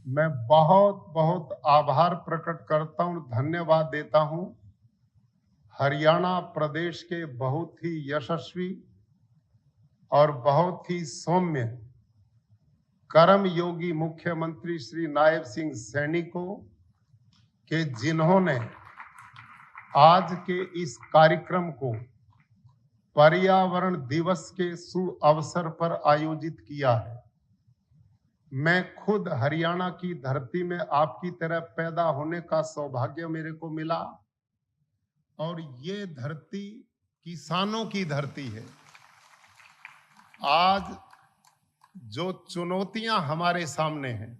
मैं बहुत बहुत आभार प्रकट करता हूँ, धन्यवाद देता हूँ हरियाणा प्रदेश के बहुत ही यशस्वी और बहुत ही सौम्य कर्म योगी मुख्यमंत्री श्री नायब सिंह सैनी को कि जिन्होंने आज के इस कार्यक्रम को पर्यावरण दिवस के सुअवसर पर आयोजित किया है। मैं खुद हरियाणा की धरती में आपकी तरह पैदा होने का सौभाग्य मेरे को मिला और ये धरती किसानों की धरती है। आज जो चुनौतियां हमारे सामने हैं,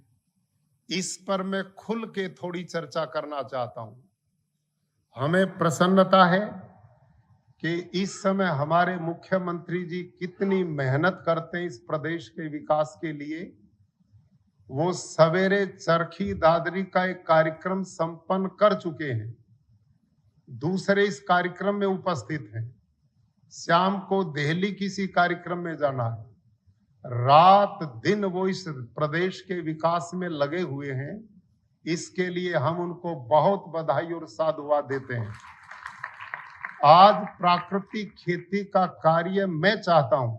इस पर मैं खुल के थोड़ी चर्चा करना चाहता हूं। हमें प्रसन्नता है कि इस समय हमारे मुख्यमंत्री जी कितनी मेहनत करते हैं इस प्रदेश के विकास के लिए। वो सवेरे चरखी दादरी का एक कार्यक्रम संपन्न कर चुके हैं, दूसरे इस कार्यक्रम में उपस्थित हैं। शाम को दिल्ली किसी कार्यक्रम में जाना है। रात दिन वो इस प्रदेश के विकास में लगे हुए हैं। इसके लिए हम उनको बहुत बधाई और साधुवाद देते हैं। आज प्राकृतिक खेती का कार्य मैं चाहता हूं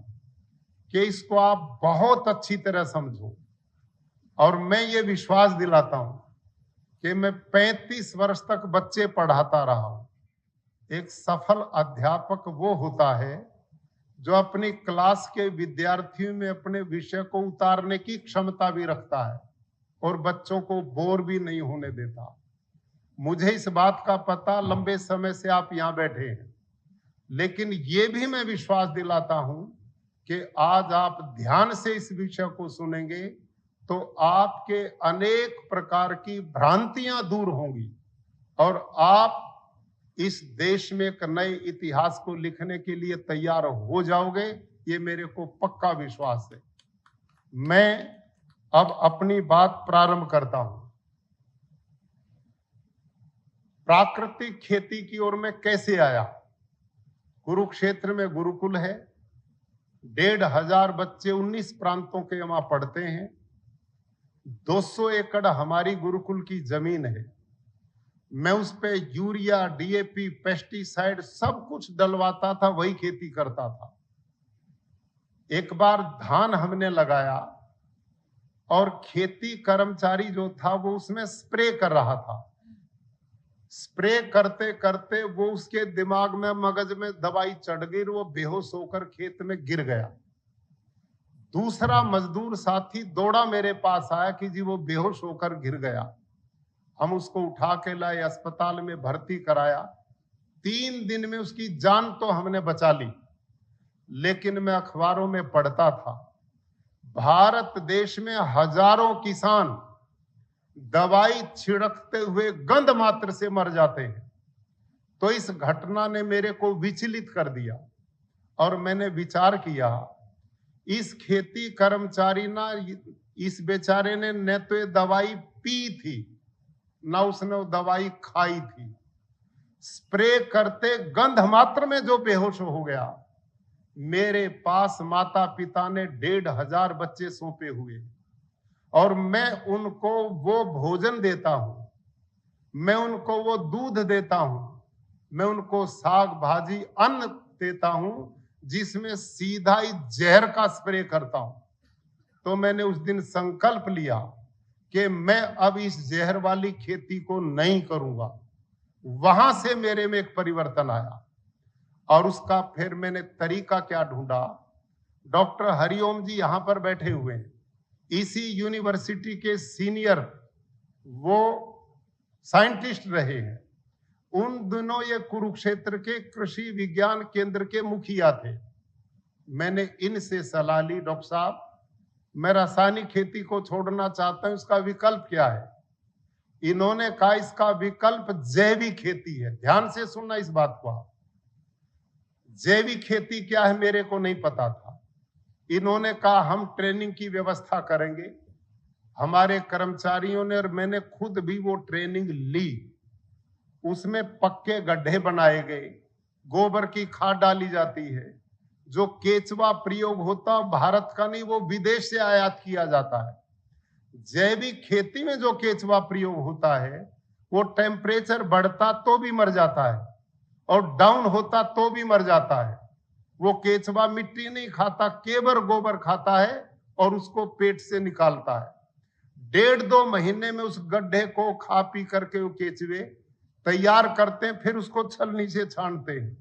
कि इसको आप बहुत अच्छी तरह समझो और मैं ये विश्वास दिलाता हूं कि मैं 35 वर्ष तक बच्चे पढ़ाता रहा हूं। एक सफल अध्यापक वो होता है जो अपनी क्लास के विद्यार्थियों में अपने विषय को उतारने की क्षमता भी रखता है और बच्चों को बोर भी नहीं होने देता। मुझे इस बात का पता, लंबे समय से आप यहां बैठे हैं, लेकिन ये भी मैं विश्वास दिलाता हूं कि आज आप ध्यान से इस विषय को सुनेंगे तो आपके अनेक प्रकार की भ्रांतियां दूर होंगी और आप इस देश में एक नए इतिहास को लिखने के लिए तैयार हो जाओगे। ये मेरे को पक्का विश्वास है। मैं अब अपनी बात प्रारंभ करता हूं। प्राकृतिक खेती की ओर मैं कैसे आया? कुरुक्षेत्र में गुरुकुल है। 1,500 बच्चे 19 प्रांतों के वहां पढ़ते हैं। 200 एकड़ हमारी गुरुकुल की जमीन है। मैं उस पे यूरिया, डीएपी, पेस्टिसाइड सब कुछ डलवाता था, वही खेती करता था। एक बार धान हमने लगाया और खेती कर्मचारी जो था वो उसमें स्प्रे कर रहा था। स्प्रे करते करते वो उसके दिमाग में, मगज में दवाई चढ़ गई और वो बेहोश होकर खेत में गिर गया। दूसरा मजदूर साथी दौड़ा मेरे पास आया कि जी वो बेहोश होकर गिर गया। हम उसको उठा के लाए, अस्पताल में भर्ती कराया। 3 दिन में उसकी जान तो हमने बचा ली। लेकिन मैं अखबारों में पढ़ता था, भारत देश में हजारों किसान दवाई छिड़कते हुए गंध मात्र से मर जाते हैं। तो इस घटना ने मेरे को विचलित कर दिया और मैंने विचार किया, इस खेती कर्मचारी ना, इस बेचारे ने न तो ये दवाई पी थी ना उसने वो दवाई खाई थी। स्प्रे करते गंध मात्र में जो बेहोश हो गया। मेरे पास माता पिता ने 1,500 बच्चे सौंपे हुए और मैं उनको वो भोजन देता हूं, मैं उनको वो दूध देता हूं, मैं उनको साग भाजी अन्न देता हूं जिसमें सीधा ही जहर का स्प्रे करता हूं। तो मैंने उस दिन संकल्प लिया कि मैं अब इस जहर वाली खेती को नहीं करूंगा। वहां से मेरे में एक परिवर्तन आया और उसका फिर मैंने तरीका क्या ढूंढा। डॉक्टर हरिओम जी यहां पर बैठे हुए हैं, इसी यूनिवर्सिटी के सीनियर वो साइंटिस्ट रहे हैं। उन दिनों ये कुरुक्षेत्र के कृषि विज्ञान केंद्र के मुखिया थे। मैंने इनसे सलाह ली, डॉक्टर साहब मैं रासायनिक खेती को छोड़ना चाहता हूं, इसका विकल्प क्या है? इन्होंने कहा इसका विकल्प जैविक खेती है। ध्यान से सुनना इस बात को। जैविक खेती क्या है मेरे को नहीं पता था। इन्होंने कहा हम ट्रेनिंग की व्यवस्था करेंगे। हमारे कर्मचारियों ने और मैंने खुद भी वो ट्रेनिंग ली। उसमें पक्के गड्ढे बनाए गए, गोबर की खाद डाली जाती है। जो केचुआ प्रयोग होता भारत का नहीं, वो विदेश से आयात किया जाता है। जैविक खेती में जो केचुआ प्रयोग होता है वो टेम्परेचर बढ़ता तो भी मर जाता है और डाउन होता तो भी मर जाता है। वो केचुआ मिट्टी नहीं खाता, केवल गोबर खाता है और उसको पेट से निकालता है। 1.5-2 महीने में उस गड्ढे को खा पी करके वो केचुए तैयार करते हैं, फिर उसको छलनी से छानते हैं।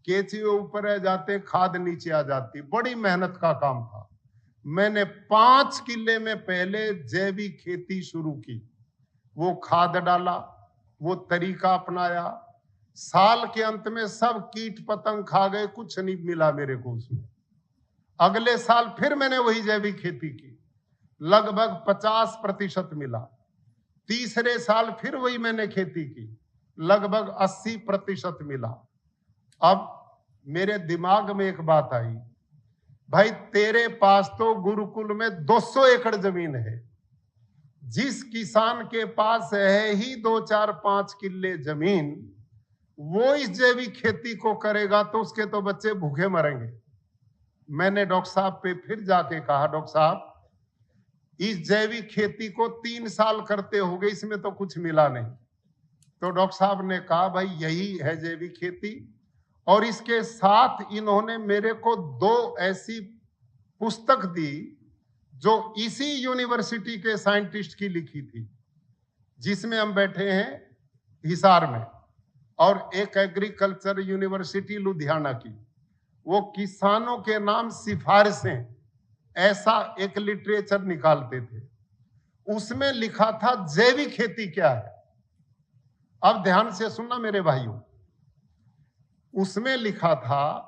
केचुए ऊपर आ जाते, खाद नीचे आ जाती। बड़ी मेहनत का काम था। मैंने 5 किले में पहले जैविक खेती शुरू की। वो खाद डाला, वो तरीका अपनाया। साल के अंत में सब कीट पतंग खा गए, कुछ नहीं मिला मेरे को उसमें। अगले साल फिर मैंने वही जैविक खेती की, लगभग 50% मिला। तीसरे साल फिर वही मैंने खेती की, लगभग 80% मिला। अब मेरे दिमाग में एक बात आई, भाई तेरे पास तो गुरुकुल में 200 एकड़ जमीन है। जिस किसान के पास है ही 2-4-5 किले जमीन, वो इस जैविक खेती को करेगा तो उसके तो बच्चे भूखे मरेंगे। मैंने डॉक्टर साहब पे फिर जाके कहा, डॉक्टर साहब इस जैविक खेती को 3 साल करते हो गए, इसमें तो कुछ मिला नहीं। तो डॉक्टर साहब ने कहा भाई यही है जैविक खेती। और इसके साथ इन्होंने मेरे को 2 ऐसी पुस्तक दी जो इसी यूनिवर्सिटी के साइंटिस्ट की लिखी थी, जिसमें हम बैठे हैं हिसार में, और एक एग्रीकल्चर यूनिवर्सिटी लुधियाना की। वो किसानों के नाम सिफारिशें ऐसा एक लिटरेचर निकालते थे। उसमें लिखा था जैविक खेती क्या है। अब ध्यान से सुनना मेरे भाइयों, उसमें लिखा था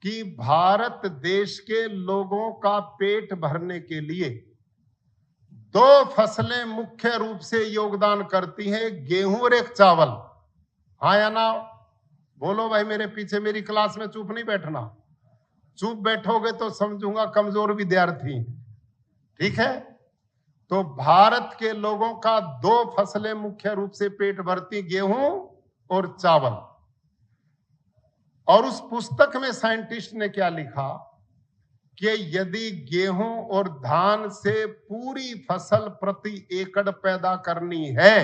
कि भारत देश के लोगों का पेट भरने के लिए 2 फसलें मुख्य रूप से योगदान करती हैं, गेहूं और एक चावल। हाँ या ना? बोलो भाई, मेरे पीछे मेरी क्लास में चुप नहीं बैठना। चुप बैठोगे तो समझूंगा कमजोर विद्यार्थी। ठीक है? तो भारत के लोगों का 2 फसलें मुख्य रूप से पेट भरती, गेहूं और चावल। और उस पुस्तक में साइंटिस्ट ने क्या लिखा कि यदि गेहूं और धान से पूरी फसल प्रति एकड़ पैदा करनी है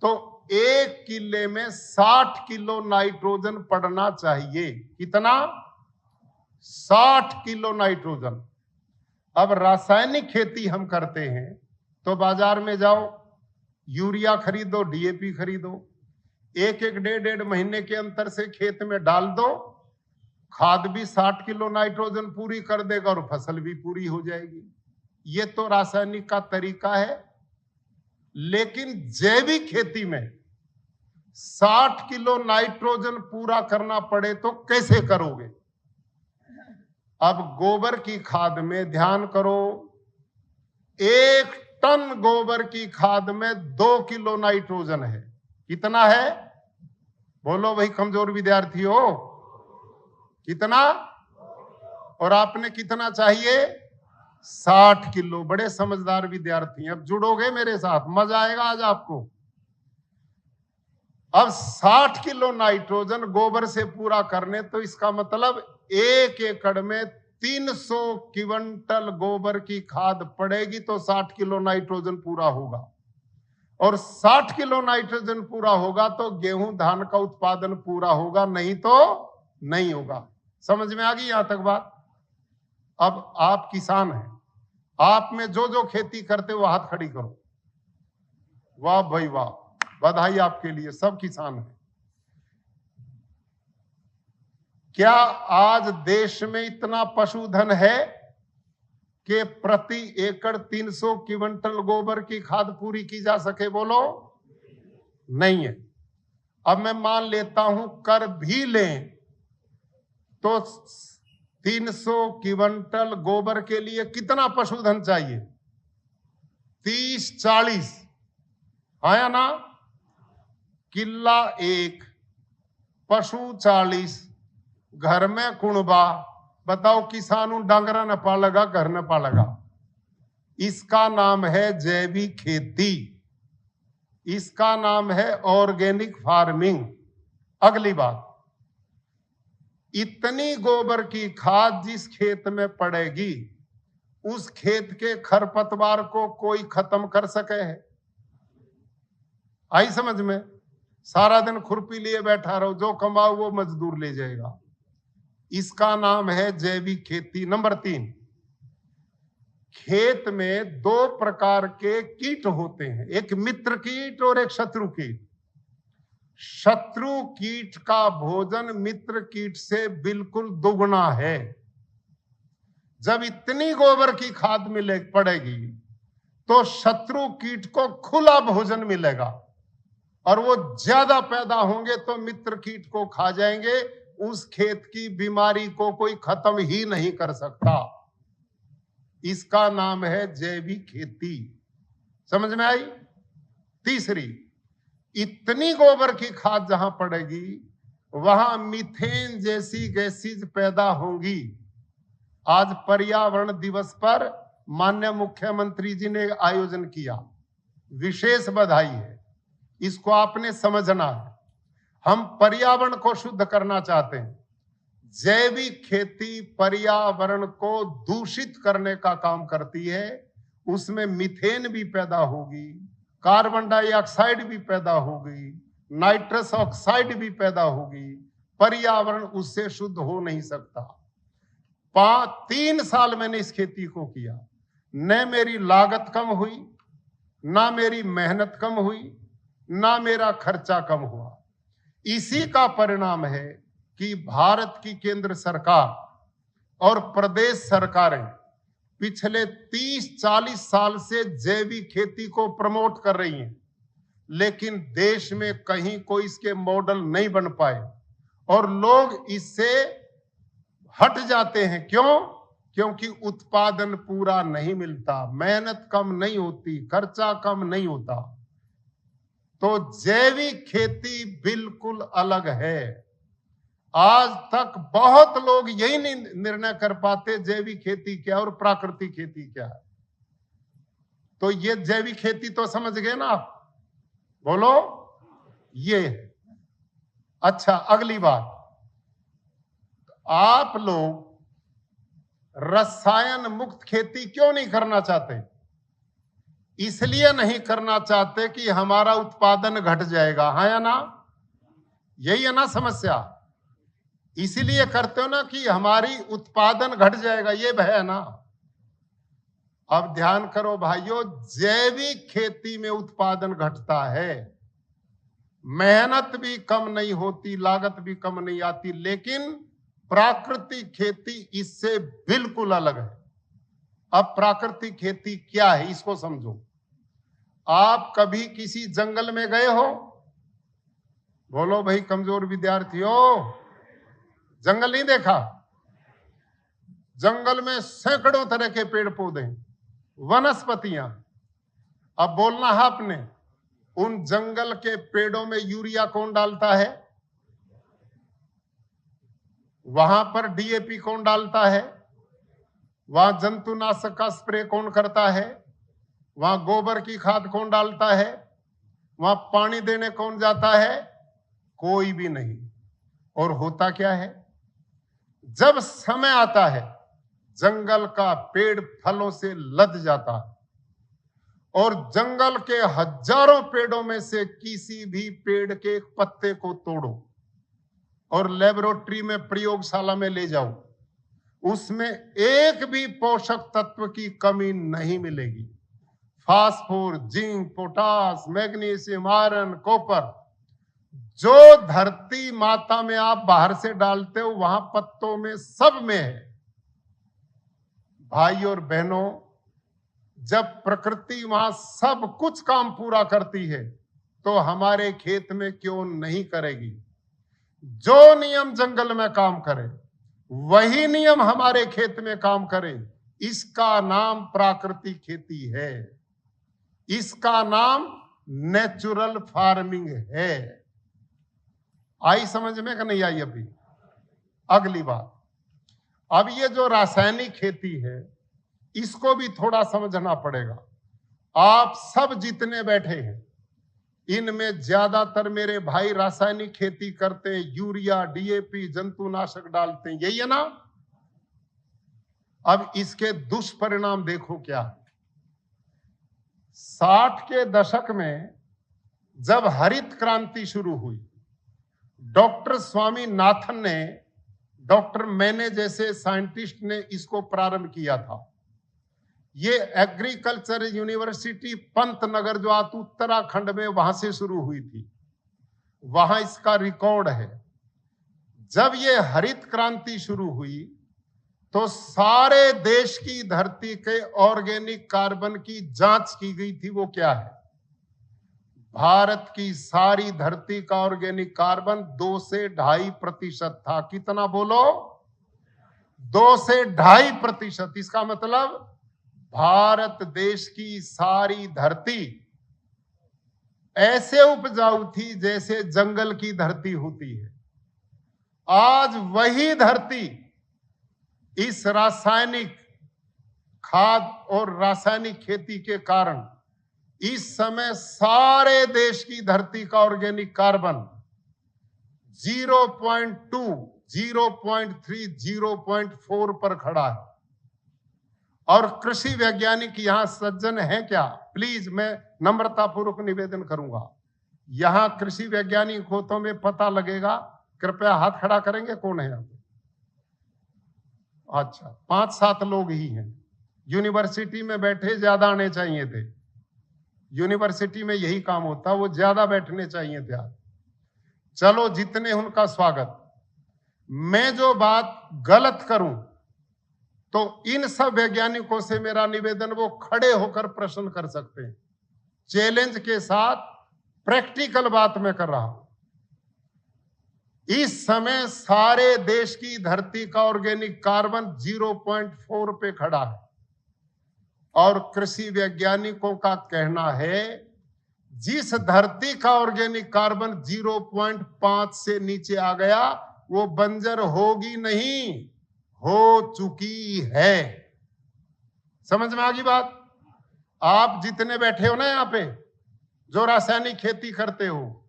तो 1 किले में 60 किलो नाइट्रोजन पड़ना चाहिए। कितना? 60 किलो नाइट्रोजन। अब रासायनिक खेती हम करते हैं तो बाजार में जाओ, यूरिया खरीदो, डीएपी खरीदो, 1-1, 1.5 महीने के अंतर से खेत में डाल दो, खाद भी 60 किलो नाइट्रोजन पूरी कर देगा और फसल भी पूरी हो जाएगी। ये तो रासायनिक का तरीका है। लेकिन जैविक खेती में 60 किलो नाइट्रोजन पूरा करना पड़े तो कैसे करोगे? अब गोबर की खाद में ध्यान करो, 1 टन गोबर की खाद में 2 किलो नाइट्रोजन है। कितना है? बोलो भाई, कमजोर विद्यार्थी हो। कितना? और आपने कितना चाहिए? 60 किलो। बड़े समझदार विद्यार्थी। अब जुड़ोगे मेरे साथ, मजा आएगा आज आपको। अब 60 किलो नाइट्रोजन गोबर से पूरा करने, तो इसका मतलब 1 एकड़ में 300 क्विंटल गोबर की खाद पड़ेगी तो 60 किलो नाइट्रोजन पूरा होगा। और 60 किलो नाइट्रोजन पूरा होगा तो गेहूं धान का उत्पादन पूरा होगा, नहीं तो नहीं होगा। समझ में आ गई यहां तक बात? अब आप किसान हैं, आप में जो जो खेती करते हो हाथ खड़ी करो। वाह भाई वाह, बधाई आपके लिए, सब किसान हैं। क्या आज देश में इतना पशुधन है कि प्रति एकड़ 300 क्विंटल गोबर की खाद पूरी की जा सके? बोलो। नहीं है। अब मैं मान लेता हूं कर भी लें तो 300 क्विंटल गोबर के लिए कितना पशुधन चाहिए? 30-40, हाँ या ना? किला 1, पशु 40, घर में कुणबा। बताओ, किसानों डांगरा न पालेगा, घर न पालेगा। इसका नाम है जैविक खेती, इसका नाम है ऑर्गेनिक फार्मिंग। अगली बात, इतनी गोबर की खाद जिस खेत में पड़ेगी उस खेत के खरपतवार को कोई खत्म कर सके है? आई समझ में? सारा दिन खुरपी लिए बैठा रहो, जो कमाओ वो मजदूर ले जाएगा। इसका नाम है जैविक खेती। नंबर 3, खेत में 2 प्रकार के कीट होते हैं, एक मित्र कीट और एक शत्रु कीट। शत्रु कीट का भोजन मित्र कीट से बिल्कुल दुगना है। जब इतनी गोबर की खाद मिले पड़ेगी तो शत्रु कीट को खुला भोजन मिलेगा और वो ज्यादा पैदा होंगे तो मित्र कीट को खा जाएंगे। उस खेत की बीमारी को कोई खत्म ही नहीं कर सकता। इसका नाम है जैविक खेती। समझ में आई? तीसरी, इतनी गोबर की खाद जहां पड़ेगी वहां मीथेन जैसी गैसेज पैदा होंगी। आज पर्यावरण दिवस पर माननीय मुख्यमंत्री जी ने आयोजन किया, विशेष बधाई है। इसको आपने समझना है। हम पर्यावरण को शुद्ध करना चाहते हैं। जैविक खेती पर्यावरण को दूषित करने का काम करती है। उसमें मीथेन भी पैदा होगी, कार्बन डाइऑक्साइड भी पैदा होगी, नाइट्रस ऑक्साइड भी पैदा होगी। पर्यावरण उससे शुद्ध हो नहीं सकता। 3 साल मैंने इस खेती को किया, न मेरी लागत कम हुई, ना मेरी मेहनत कम हुई, ना मेरा खर्चा कम हुआ। इसी का परिणाम है कि भारत की केंद्र सरकार और प्रदेश सरकारें पिछले 30-40 साल से जैविक खेती को प्रमोट कर रही हैं, लेकिन देश में कहीं कोई इसके मॉडल नहीं बन पाए और लोग इससे हट जाते हैं। क्यों? क्योंकि उत्पादन पूरा नहीं मिलता, मेहनत कम नहीं होती, खर्चा कम नहीं होता। तो जैविक खेती बिल्कुल अलग है। आज तक बहुत लोग यही नहीं निर्णय कर पाते जैविक खेती क्या और प्राकृतिक खेती क्या है। तो ये जैविक खेती तो समझ गए ना आप? बोलो, ये है। अच्छा, अगली बात, आप लोग रसायन मुक्त खेती क्यों नहीं करना चाहते? इसलिए नहीं करना चाहते कि हमारा उत्पादन घट जाएगा। हाँ या ना? यही है ना समस्या? इसीलिए करते हो ना कि हमारी उत्पादन घट जाएगा, ये भय है ना। अब ध्यान करो भाइयों, जैविक खेती में उत्पादन घटता है, मेहनत भी कम नहीं होती, लागत भी कम नहीं आती, लेकिन प्राकृतिक खेती इससे बिल्कुल अलग है। अब प्राकृतिक खेती क्या है इसको समझो। आप कभी किसी जंगल में गए हो? बोलो भाई, कमजोर विद्यार्थियों, जंगल नहीं देखा? जंगल में सैकड़ों तरह के पेड़ पौधे, वनस्पतियां। अब बोलना है आपने, उन जंगल के पेड़ों में यूरिया कौन डालता है? वहां पर डीएपी कौन डालता है? वहां जंतुनाशक का स्प्रे कौन करता है? वहां गोबर की खाद कौन डालता है? वहां पानी देने कौन जाता है? कोई भी नहीं। और होता क्या है, जब समय आता है जंगल का पेड़ फलों से लद जाता है और जंगल के हजारों पेड़ों में से किसी भी पेड़ के एक पत्ते को तोड़ो और लेबोरेटरी में, प्रयोगशाला में ले जाओ, उसमें एक भी पोषक तत्व की कमी नहीं मिलेगी। Phosphor, zinc, potash, magnesium, iron, copper, जो धरती माता में आप बाहर से डालते हो वहां पत्तों में, सब में है। भाई और बहनों, जब प्रकृति वहां सब कुछ काम पूरा करती है तो हमारे खेत में क्यों नहीं करेगी? जो नियम जंगल में काम करे वही नियम हमारे खेत में काम करे। इसका नाम प्राकृतिक खेती है, इसका नाम नेचुरल फार्मिंग है। आई समझ में कि नहीं आई? अभी अगली बात, अब ये जो रासायनिक खेती है इसको भी थोड़ा समझना पड़ेगा। आप सब जितने बैठे हैं इनमें ज्यादातर मेरे भाई रासायनिक खेती करते हैं, यूरिया, डीएपी, जंतुनाशक डालते हैं, यही है ना? अब इसके दुष्परिणाम देखो क्या। 60 के दशक में जब हरित क्रांति शुरू हुई, डॉक्टर स्वामीनाथन ने, डॉक्टर मैने जैसे साइंटिस्ट ने इसको प्रारंभ किया था। ये एग्रीकल्चर यूनिवर्सिटी पंतनगर जो आज उत्तराखंड में, वहां से शुरू हुई थी। वहां इसका रिकॉर्ड है। जब ये हरित क्रांति शुरू हुई तो सारे देश की धरती के ऑर्गेनिक कार्बन की जांच की गई थी। वो क्या है? भारत की सारी धरती का ऑर्गेनिक कार्बन 2 से 2.5% था। कितना बोलो? 2 से 2.5%। इसका मतलब भारत देश की सारी धरती ऐसे उपजाऊ थी जैसे जंगल की धरती होती है। आज वही धरती इस रासायनिक खाद और रासायनिक खेती के कारण इस समय सारे देश की धरती का ऑर्गेनिक कार्बन 0.2, 0.3, 0.4 पर खड़ा है। और कृषि वैज्ञानिक यहां सज्जन है क्या? प्लीज, मैं नम्रता पूर्वक निवेदन करूंगा, यहां कृषि वैज्ञानिक हो तो में पता लगेगा। कृपया हाथ खड़ा करेंगे, कौन है यहाँ पे? अच्छा, 5-7 लोग ही हैं। यूनिवर्सिटी में बैठे, ज्यादा आने चाहिए थे। यूनिवर्सिटी में यही काम होता, वो ज्यादा बैठने चाहिए थे आज। चलो, जितने उनका स्वागत। मैं जो बात गलत करूं तो इन सब वैज्ञानिकों से मेरा निवेदन, वो खड़े होकर प्रश्न कर सकते हैं। चैलेंज के साथ प्रैक्टिकल बात मैं कर रहा हूं। इस समय सारे देश की धरती का ऑर्गेनिक कार्बन 0.4 पे खड़ा है। और कृषि वैज्ञानिकों का कहना है जिस धरती का ऑर्गेनिक कार्बन 0.5 से नीचे आ गया वो बंजर होगी नहीं, हो चुकी है। समझ में आ गई बात? आप जितने बैठे हो ना यहाँ पे, जो रासायनिक खेती करते हो,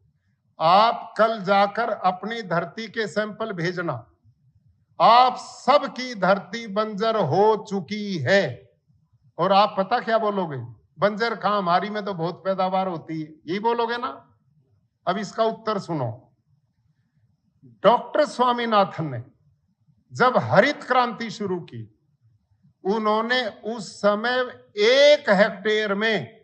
आप कल जाकर अपनी धरती के सैंपल भेजना। आप सबकी धरती बंजर हो चुकी है। और आप पता क्या बोलोगे? बंजर कहां, हमारी में तो बहुत पैदावार होती है, यही बोलोगे ना? अब इसका उत्तर सुनो। डॉक्टर स्वामीनाथन ने जब हरित क्रांति शुरू की, उन्होंने उस समय 1 हेक्टेयर में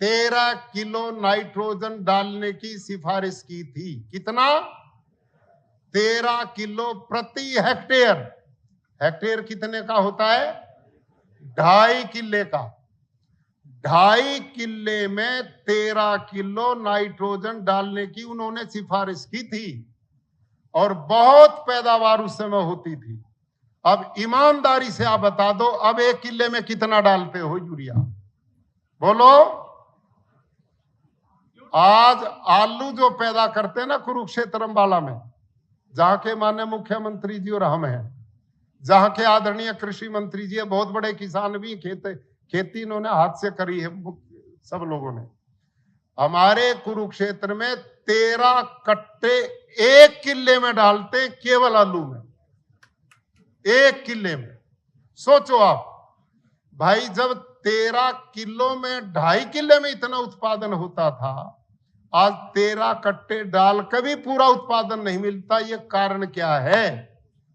13 किलो नाइट्रोजन डालने की सिफारिश की थी। कितना? 13 किलो प्रति हेक्टेयर। हेक्टेयर कितने का होता है? 2.5 किले का। 2.5 किले में 13 किलो नाइट्रोजन डालने की उन्होंने सिफारिश की थी। और बहुत पैदावार उस समय होती थी। अब ईमानदारी से आप बता दो, अब 1 किले में कितना डालते हो यूरिया? बोलो। आज आलू जो पैदा करते हैं ना कुरुक्षेत्र अंबाला में, जहां के माननीय मुख्यमंत्री जी और हम हैं, जहां के आदरणीय कृषि मंत्री जी है, बहुत बड़े किसान भी, खेती इन्होंने हाथ से करी है सब लोगों ने। हमारे कुरुक्षेत्र में 13 कट्टे 1 किले में डालते, केवल आलू में 1 किले में। सोचो आप भाई, जब 13 किलो में 2.5 किले में इतना उत्पादन होता था, आज 13 कट्टे डाल कर भी पूरा उत्पादन नहीं मिलता। ये कारण क्या है?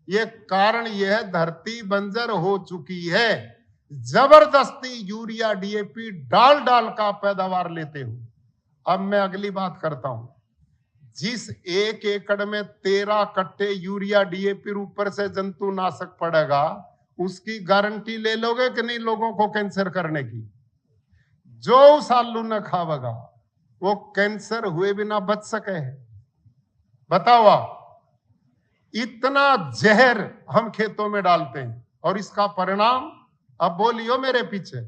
ये कारण यह है, धरती बंजर हो चुकी है। जबरदस्ती यूरिया डीएपी डाल डाल का पैदावार लेते हो। अब मैं अगली बात करता हूं। जिस 1 एकड़ में 13 कट्टे यूरिया डीएपी ऊपर से जंतुनाशक पड़ेगा, उसकी गारंटी ले लोगे कि नहीं लोगों को कैंसर करने की? जो उस आलू न खावेगा वो कैंसर हुए बिना बच सके है? बताओ आप। इतना जहर हम खेतों में डालते हैं और इसका परिणाम, अब बोलियो मेरे पीछे,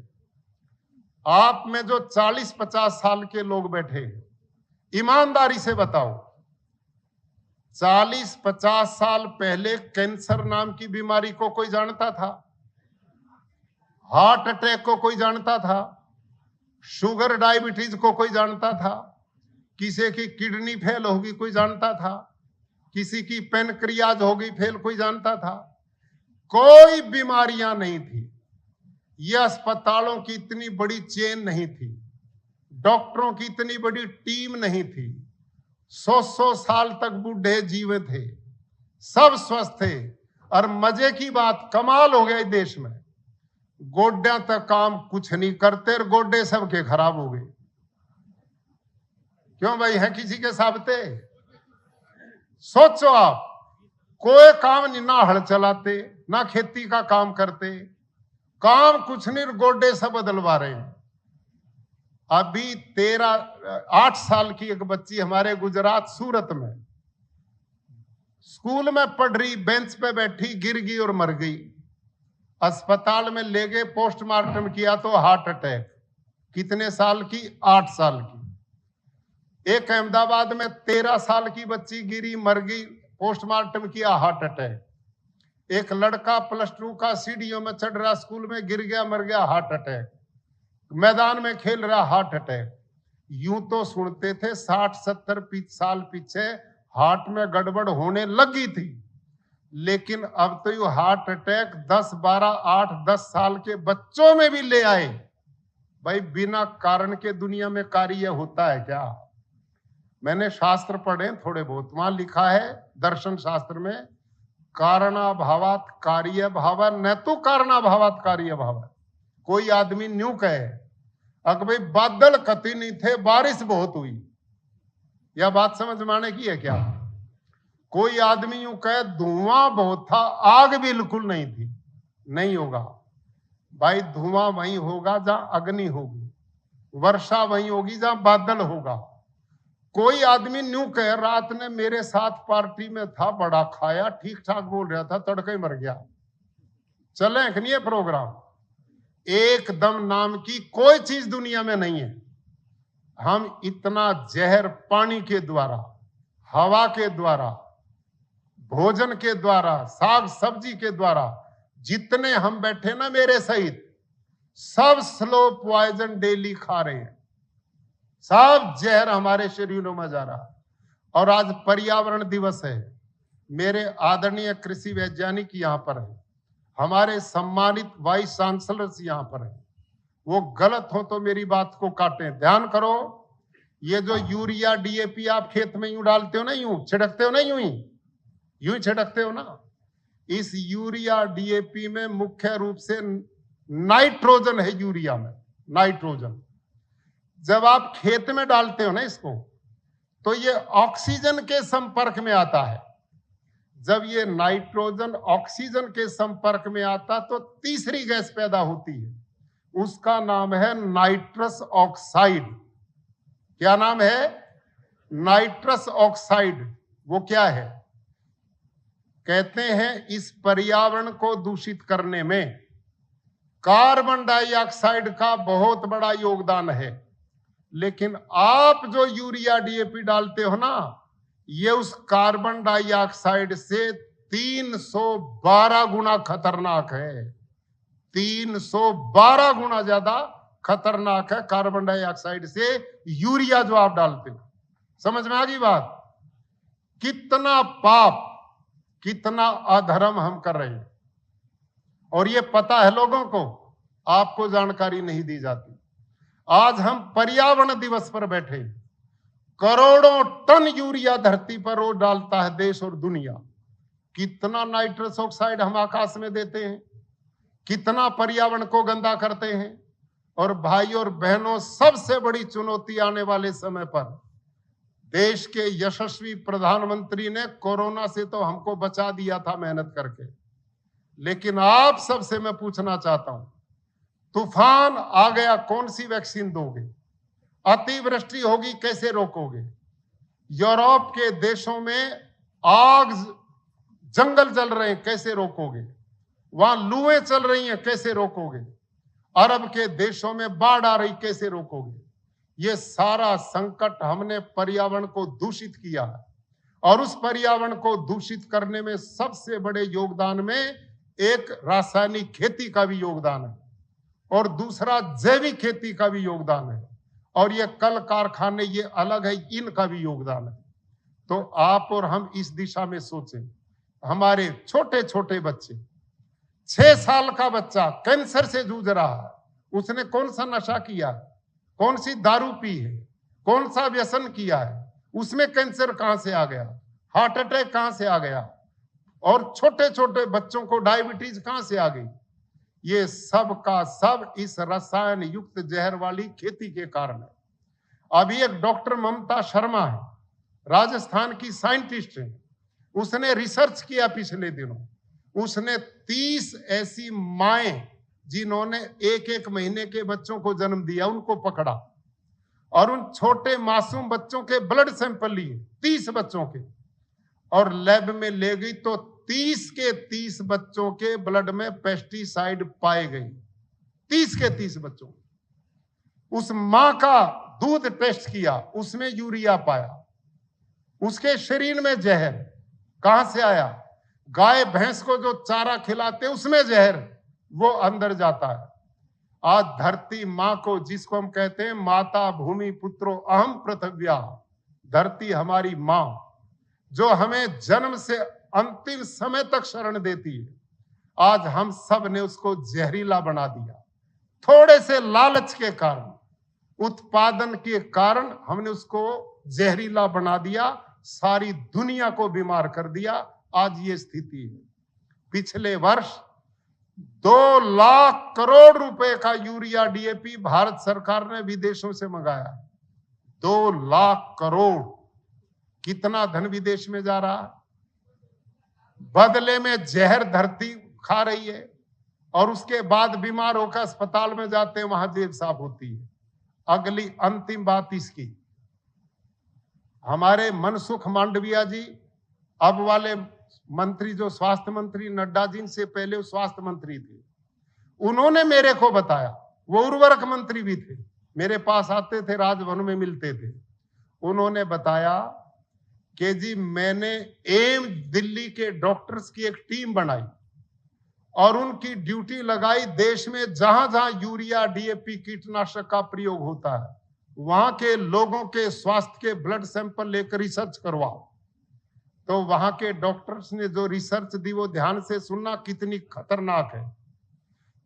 आप में जो 40-50 साल के लोग बैठे हैं, ईमानदारी से बताओ, 40-50 साल पहले कैंसर नाम की बीमारी को कोई जानता था? हार्ट अटैक को कोई जानता था? शुगर डायबिटीज को कोई जानता था? किसी की किडनी फेल होगी कोई जानता था? किसी की पेनक्रियाज होगी फेल कोई जानता था? कोई बीमारियां नहीं थी, ये अस्पतालों की इतनी बड़ी चेन नहीं थी, डॉक्टरों की इतनी बड़ी टीम नहीं थी, 100 साल तक बूढ़े जीवित थे, सब स्वस्थ थे। और मजे की बात, कमाल हो गया इस देश में, गोड्या तक काम कुछ नहीं करते और गोड्डे सबके खराब हो गए। क्यों भाई, है किसी के साबते? सोचो आप, कोई काम नहीं, ना हल चलाते ना खेती का काम करते, काम कुछ नहीं, गोड्डे सब बदलवा रहे हैं। अभी 8 साल की एक बच्ची हमारे गुजरात सूरत में स्कूल में पढ़ रही, बेंच पे बैठी, गिर गई और मर गई। अस्पताल में ले गए, पोस्टमार्टम किया तो हार्ट अटैक। कितने साल की? 8 साल की। एक अहमदाबाद में 13 साल की बच्ची गिरी, मर गई, पोस्टमार्टम किया, हार्ट अटैक। एक लड़का +2 का सीढ़ियों में चढ़ रहा, स्कूल में गिर गया, मर गया, हार्ट अटैक। मैदान में खेल रहा, हार्ट अटैक। यूं तो सुनते थे 60-70 साल पीछे हार्ट में गड़बड़ होने लगी थी, लेकिन अब तो यू हार्ट अटैक 10, 12, 8, 10 साल के बच्चों में भी ले आए। भाई, बिना कारण के दुनिया में कार्य होता है क्या? मैंने शास्त्र पढ़े थोड़े बहुत, वहां लिखा है दर्शन शास्त्र में, कारणाभावात कार्य भाव, न तो कारणाभावात कार्य भाव। कोई आदमी न्यू कहे अगर भाई बादल कति नहीं थे, बारिश बहुत हुई, यह बात समझ में आने की है क्या? कोई आदमी यूं कहे धुआं बहुत था, आग बिल्कुल नहीं थी, नहीं होगा भाई। धुआं वहीं होगा जहां अग्नि होगी, वर्षा वहीं होगी जहां बादल होगा। कोई आदमी न्यू कहे रात ने मेरे साथ पार्टी में था, बड़ा खाया, ठीक ठाक बोल रहा था, तड़के ही मर गया। चले कि नहीं ये प्रोग्राम? एकदम नाम की कोई चीज दुनिया में नहीं है। हम इतना जहर पानी के द्वारा, हवा के द्वारा, भोजन के द्वारा, साग सब्जी के द्वारा, जितने हम बैठे ना मेरे सहित, सब स्लो पॉइजन डेली खा रहे हैं, सब जहर हमारे शरीरों में जा रहा। और आज पर्यावरण दिवस है, मेरे आदरणीय कृषि वैज्ञानिक यहाँ पर है, हमारे सम्मानित वाइस चांसलर यहाँ पर है। वो गलत हो तो मेरी बात को काटें। ध्यान करो, ये जो यूरिया DAP आप खेत में यूं डालते हो ना, यूं छिड़कते हो ना, यूं ही छिड़कते हो ना, इस यूरिया DAP में मुख्य रूप से नाइट्रोजन है। यूरिया में नाइट्रोजन जब आप खेत में डालते हो ना इसको, तो ये ऑक्सीजन के संपर्क में आता है। जब ये नाइट्रोजन ऑक्सीजन के संपर्क में आता तो तीसरी गैस पैदा होती है, उसका नाम है नाइट्रस ऑक्साइड। क्या नाम है? Nitrous oxide. वो क्या है? कहते हैं इस पर्यावरण को दूषित करने में कार्बन डाइऑक्साइड का बहुत बड़ा योगदान है। लेकिन आप जो यूरिया DAP डालते हो ना, ये उस कार्बन डाइऑक्साइड से 312 गुना खतरनाक है। 312 गुना ज्यादा खतरनाक है कार्बन डाइऑक्साइड से यूरिया जो आप डालते हो। समझ में आ गई बात? कितना पाप, कितना अधर्म हम कर रहे हैं, और ये पता है लोगों को, आपको जानकारी नहीं दी जाती। आज हम पर्यावरण दिवस पर बैठे, करोड़ों टन यूरिया धरती पर रोज डालता है देश और दुनिया। कितना नाइट्रस ऑक्साइड हम आकाश में देते हैं, कितना पर्यावरण को गंदा करते हैं। और भाई और बहनों, सबसे बड़ी चुनौती आने वाले समय पर, देश के यशस्वी प्रधानमंत्री ने कोरोना से तो हमको बचा दिया था मेहनत करके, लेकिन आप सबसे मैं पूछना चाहता हूं, तूफान आ गया, कौन सी वैक्सीन दोगे? अतिवृष्टि होगी, कैसे रोकोगे? यूरोप के देशों में आग, जंगल जल रहे हैं, कैसे रोकोगे? वहां लूएं चल रही हैं, कैसे रोकोगे? अरब के देशों में बाढ़ आ रही, कैसे रोकोगे? ये सारा संकट हमने पर्यावरण को दूषित किया है, और उस पर्यावरण को दूषित करने में सबसे बड़े योगदान में एक रासायनिक खेती का भी योगदान है, और दूसरा जैविक खेती का भी योगदान है, और ये कल कारखाने ये अलग है, इनका भी योगदान है। तो आप और हम इस दिशा में सोचें। हमारे छोटे छोटे बच्चे 6 साल का बच्चा कैंसर से जूझ रहा है, उसने कौन सा नशा किया है, कौन सी दारू पी है, कौन सा व्यसन किया है, उसमें कैंसर कहां से आ गया, हार्ट अटैक कहां से आ गया, और छोटे छोटे बच्चों को डायबिटीज कहां से आ गई। ये सब का सब इस रसायन युक्त जहर वाली खेती के कारण है। अभी एक डॉक्टर ममता शर्मा है, राजस्थान की साइंटिस्ट है, उसने रिसर्च किया पिछले दिनों। उसने 30 ऐसी माएं जिन्होंने 1-1 महीने के बच्चों को जन्म दिया उनको पकड़ा और उन छोटे मासूम बच्चों के ब्लड सैंपल लिए, 30 बच्चों के, और लैब में ले गई तो 30 के 30 बच्चों के ब्लड में पेस्टिसाइड पाए गए। 30 के 30 बच्चों। उस मां का दूध टेस्ट किया, उसमें यूरिया पाया। उसके शरीर में जहर कहां से आया, गाय भैंस को जो चारा खिलाते उसमें जहर वो अंदर जाता है। आज धरती मां को, जिसको हम कहते हैं माता भूमि पुत्रो अहम पृथव्या, धरती हमारी मां जो हमें जन्म से अंतिम समय तक शरण देती है, आज हम सब ने उसको जहरीला बना दिया। थोड़े से लालच के कारण, उत्पादन के कारण हमने उसको जहरीला बना दिया, सारी दुनिया को बीमार कर दिया। आज ये स्थिति है। पिछले वर्ष 2 लाख करोड़ रुपए का यूरिया डीएपी भारत सरकार ने विदेशों से मंगाया। 2 लाख करोड़। कितना धन विदेश में जा रहा है, बदले में जहर धरती खा रही है, और उसके बाद बीमार होकर अस्पताल में जाते हैं, वहां जेब साफ होती है। अगली अंतिम बात इसकी, हमारे मनसुख मांडविया जी, अब वाले मंत्री जो स्वास्थ्य मंत्री नड्डा जी से पहले स्वास्थ्य मंत्री थे, उन्होंने मेरे को बताया, वो उर्वरक मंत्री भी थे, मेरे पास आते थे, राजभवन में मिलते थे। उन्होंने बताया कि जी मैंने एम्स दिल्ली के डॉक्टर्स की एक टीम बनाई और उनकी ड्यूटी लगाई देश में जहां जहां यूरिया डीएपी कीटनाशक का प्रयोग होता है वहां के लोगों के स्वास्थ्य के ब्लड सैंपल लेकर रिसर्च करवाओ। तो वहां के डॉक्टर्स ने जो रिसर्च दी वो ध्यान से सुनना कितनी खतरनाक है।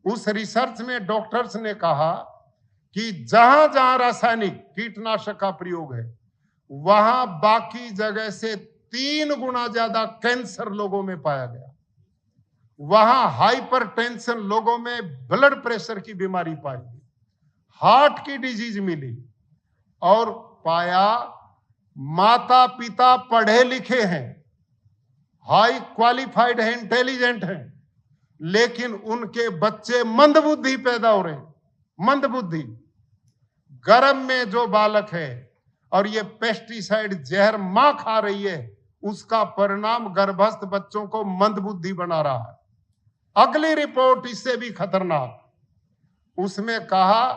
उस रिसर्च में डॉक्टर्स ने कहा कि जहां जहां रासायनिक कीटनाशक का प्रयोग है वहां बाकी जगह से 3 गुना ज्यादा कैंसर लोगों में पाया गया। वहां हाइपरटेंशन लोगों में, ब्लड प्रेशर की बीमारी पाई गई, हार्ट की डिजीज मिली, और पाया माता पिता पढ़े लिखे हैं, हाई क्वालिफाइड हैं, इंटेलिजेंट हैं, लेकिन उनके बच्चे मंदबुद्धि पैदा हो रहे हैं। मंदबुद्धि। गर्भ में जो बालक है और ये पेस्टिसाइड जहर मां खा रही है, उसका परिणाम गर्भस्थ बच्चों को मंदबुद्धि बना रहा है। अगली रिपोर्ट इससे भी खतरनाक, उसमें कहा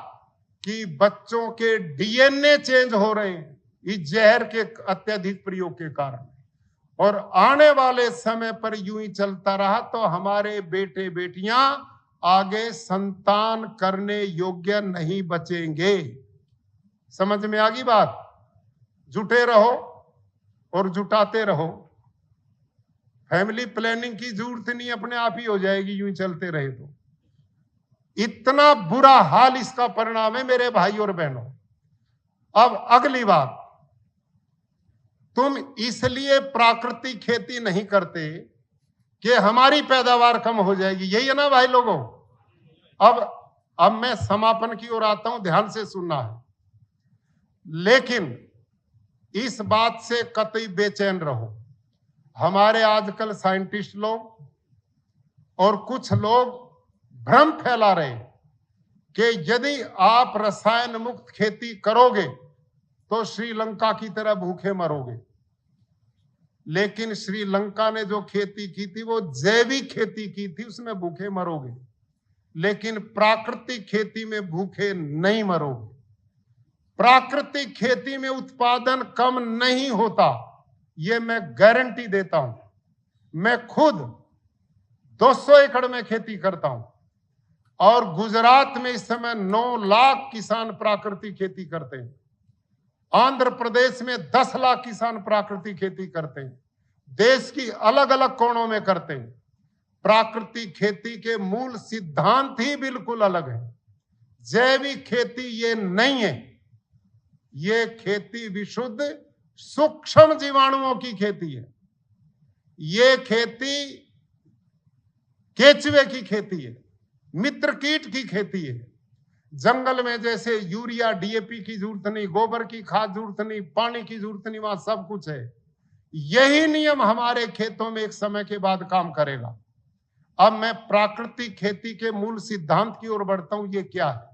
कि बच्चों के डीएनए चेंज हो रहे हैं इस जहर के अत्यधिक प्रयोग के कारण, और आने वाले समय पर यूं ही चलता रहा तो हमारे बेटे बेटियां आगे संतान करने योग्य नहीं बचेंगे। समझ में आ गई बात? जुटे रहो और जुटाते रहो। फैमिली प्लानिंग की जरूरत नहीं, अपने आप ही हो जाएगी यूं ही चलते रहे तो। इतना बुरा हाल इसका परिणाम है मेरे भाई और बहनों। अब अगली बात, तुम इसलिए प्राकृतिक खेती नहीं करते कि हमारी पैदावार कम हो जाएगी, यही है ना भाई लोगों? अब मैं समापन की ओर आता हूं, ध्यान से सुनना है। लेकिन इस बात से कतई बेचैन रहो। हमारे आजकल साइंटिस्ट लोग और कुछ लोग भ्रम फैला रहे कि यदि आप रसायन मुक्त खेती करोगे तो श्रीलंका की तरह भूखे मरोगे। लेकिन श्रीलंका ने जो खेती की थी वो जैविक खेती की थी, उसमें भूखे मरोगे, लेकिन प्राकृतिक खेती में भूखे नहीं मरोगे। प्राकृतिक खेती में उत्पादन कम नहीं होता, ये मैं गारंटी देता हूं। मैं खुद 200 एकड़ में खेती करता हूं और गुजरात में इस समय 9 लाख किसान प्राकृतिक खेती करते हैं। आंध्र प्रदेश में 10 लाख किसान प्राकृतिक खेती करते हैं। देश की अलग अलग कोणों में करते हैं। प्राकृतिक खेती के मूल सिद्धांत ही बिल्कुल अलग है। जैविक खेती ये नहीं है, ये खेती विशुद्ध सूक्ष्म जीवाणुओं की खेती है। ये खेती केचुए की खेती है, मित्र कीट की खेती है। जंगल में जैसे यूरिया डीएपी की जरूरत नहीं, गोबर की खाद जरूरत नहीं, पानी की जरूरत नहीं, वहां सब कुछ है। यही नियम हमारे खेतों में एक समय के बाद काम करेगा। अब मैं प्राकृतिक खेती के मूल सिद्धांत की ओर बढ़ता हूं। ये क्या है?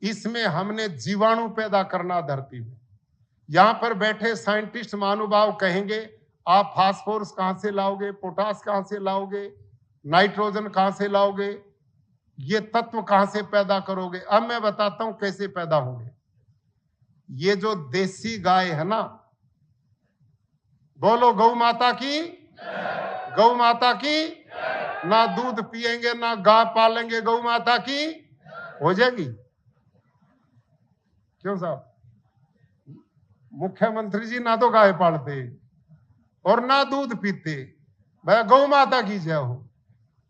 इसमें हमने जीवाणु पैदा करना धरती में। यहां पर बैठे साइंटिस्ट महानुभाव कहेंगे आप फास्फोरस कहां से लाओगे, पोटास कहां से लाओगे, नाइट्रोजन कहां से लाओगे, ये तत्व कहां से पैदा करोगे? अब मैं बताता हूं कैसे पैदा होंगे। ये जो देसी गाय है ना, बोलो गौ माता की, गौ माता की। ना दूध पिएंगे ना गाय पालेंगे, गौ माता की हो जाएगी। क्यों साहब? मुख्यमंत्री जी ना तो गाय पालते और ना दूध पीते, भाई गौ माता की जय हो।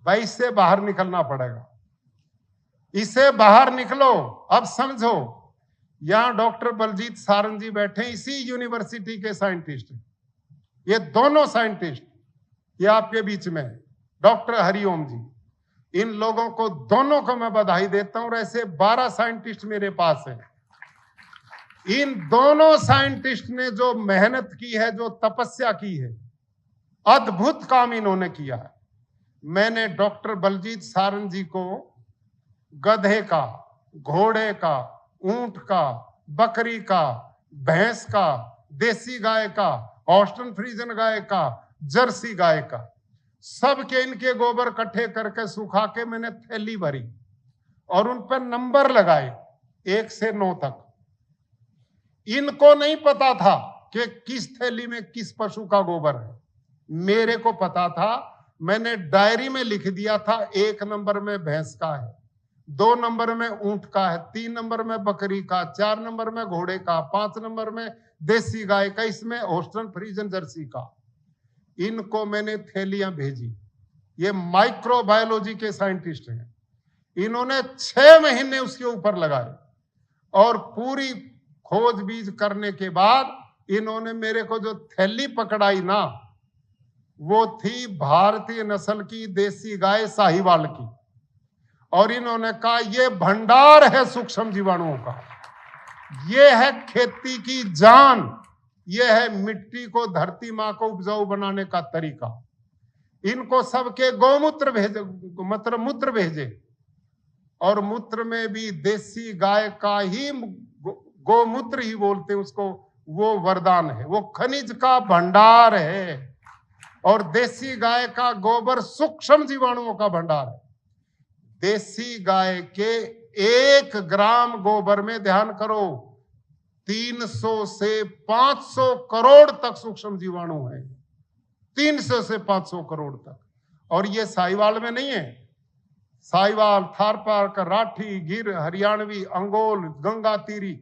भाई इससे बाहर निकलना पड़ेगा, इससे बाहर निकलो। अब समझो, यहां डॉक्टर बलजीत सारंग जी बैठे, इसी यूनिवर्सिटी के साइंटिस्ट। ये दोनों साइंटिस्ट ये आपके बीच में है, डॉक्टर हरिओम जी। इन लोगों को दोनों को मैं बधाई देता हूं। ऐसे 12 साइंटिस्ट मेरे पास हैं। इन दोनों साइंटिस्ट ने जो मेहनत की है, जो तपस्या की है, अद्भुत काम इन्होंने किया है। मैंने डॉक्टर बलजीत सारंग जी को गधे का, घोड़े का, ऊंट का, बकरी का, भैंस का, देसी गाय का, ऑस्ट्रन फ्रीजन गाय का, जर्सी गाय का, सबके इनके गोबर इकट्ठे करके सुखा के मैंने थैली भरी और उन पर नंबर लगाए 1 से 9 तक। इनको नहीं पता था कि किस थैली में किस पशु का गोबर है, मेरे को पता था। मैंने डायरी में लिख दिया था 1 नंबर में भैंस का है, 2 नंबर में ऊंट का है, 3 नंबर में बकरी का, 4 नंबर में घोड़े का, 5 नंबर में देसी गाय का, इसमें होस्टन फ्रीजन जर्सी का। इनको मैंने थैलियां भेजी। ये माइक्रोबायोलॉजी के साइंटिस्ट हैं। इन्होंने 6 महीने उसके ऊपर लगाए और पूरी खोजबीज करने के बाद इन्होंने मेरे को जो थैली पकड़ाई ना, वो थी भारतीय नस्ल की देसी गाय साहिवाल की। और इन्होंने कहा ये भंडार है सूक्ष्म जीवाणुओं का, ये है खेती की जान, ये है मिट्टी को, धरती मां को उपजाऊ बनाने का तरीका। इनको सबके गौमूत्र भेजे, मतलब मूत्र भेजे, और मूत्र में भी देसी गाय का ही, गोमूत्र ही बोलते हैं उसको, वो वरदान है, वो खनिज का भंडार है। और देसी गाय का गोबर सूक्ष्म जीवाणुओं का भंडार है। देसी गाय के 1 ग्राम गोबर में, ध्यान करो, 300 से 500 करोड़ तक सूक्ष्म जीवाणु है। 300 से 500 करोड़ तक। और ये साहिवाल में नहीं है। साहिवाल, थारपारकर, राठी, गिर, हरियाणवी, अंगोल, गंगा तीरी,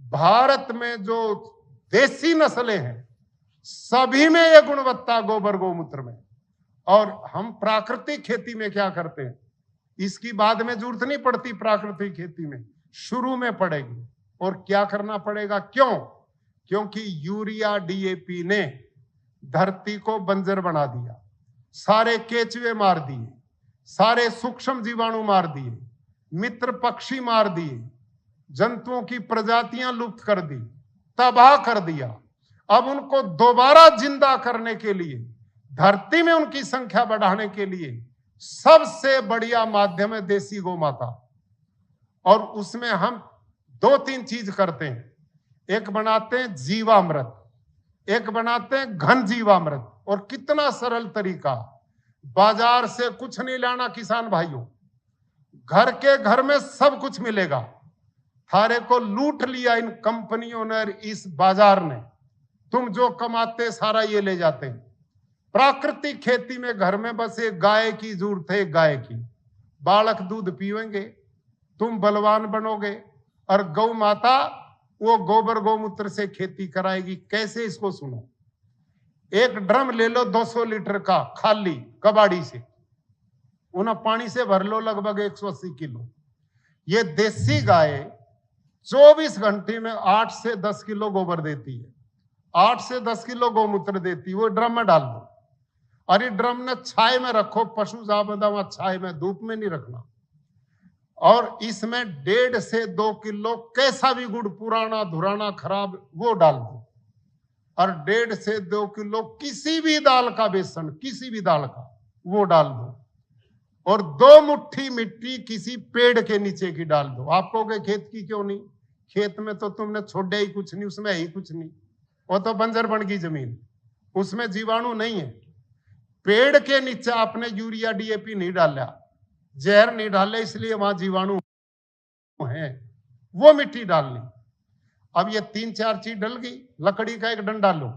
भारत में जो देसी नस्लें हैं सभी में ये गुणवत्ता गोबर गोमूत्र में। और हम प्राकृतिक खेती में क्या करते हैं, इसकी बाद में जरूरत नहीं पड़ती, प्राकृतिक खेती में शुरू में पड़ेगी। और क्या करना पड़ेगा? क्यों? क्योंकि यूरिया डीएपी ने धरती को बंजर बना दिया, सारे केचुए मार दिए, सारे सूक्ष्म जीवाणु मार दिए, मित्र पक्षी मार दिए, जंतुओं की प्रजातियां लुप्त कर दी, तबाह कर दिया। अब उनको दोबारा जिंदा करने के लिए, धरती में उनकी संख्या बढ़ाने के लिए सबसे बढ़िया माध्यम है देसी गौ माता। और उसमें हम 2-3 चीज करते हैं। एक बनाते हैं जीवामृत, एक बनाते हैं घन जीवामृत। और कितना सरल तरीका, बाजार से कुछ नहीं लाना किसान भाइयों, घर के घर में सब कुछ मिलेगा। थारे को लूट लिया इन कंपनियों ने, इस बाजार ने, तुम जो कमाते सारा ये ले जाते हैं। प्राकृतिक खेती में घर में बस एक गाय की जरूरत है, एक गाय की। बालक दूध पीवेंगे, तुम बलवान बनोगे। और गौ माता वो गोबर गोमूत्र से खेती कराएगी। कैसे? इसको सुनो। एक ड्रम ले लो 200 लीटर का, खाली कबाड़ी से, उन्हें पानी से भर लो लगभग 180 किलो। ये देसी गाय 24 घंटे में 8 से 10 किलो गोबर देती है, 8 से 10 किलो गौमूत्र देती है। वो ड्रम में डाल दो और ये ड्रम ने छाए में रखो, पशु जहां बंधा वहां छाए में, धूप में नहीं रखना। और इसमें 1.5 से 2 किलो कैसा भी गुड़, पुराना धुराना खराब, वो डाल दो। और 1.5 से 2 किलो किसी भी दाल का बेसन, किसी भी दाल का, वो डाल दो। और 2 मुट्ठी मिट्टी किसी पेड़ के नीचे की डाल दो। आप कहोगे खेत की क्यों नहीं? खेत में तो तुमने छोड़ा ही कुछ नहीं, उसमें ही कुछ नहीं, वो तो बंजर बन गई जमीन, उसमें जीवाणु नहीं है। पेड़ के नीचे आपने यूरिया डीएपी नहीं डाला, जहर नहीं डाले, इसलिए वहां जीवाणु है, वो मिट्टी डालनी। अब ये 3-4 चीज डल गई। लकड़ी का एक डंडा लो,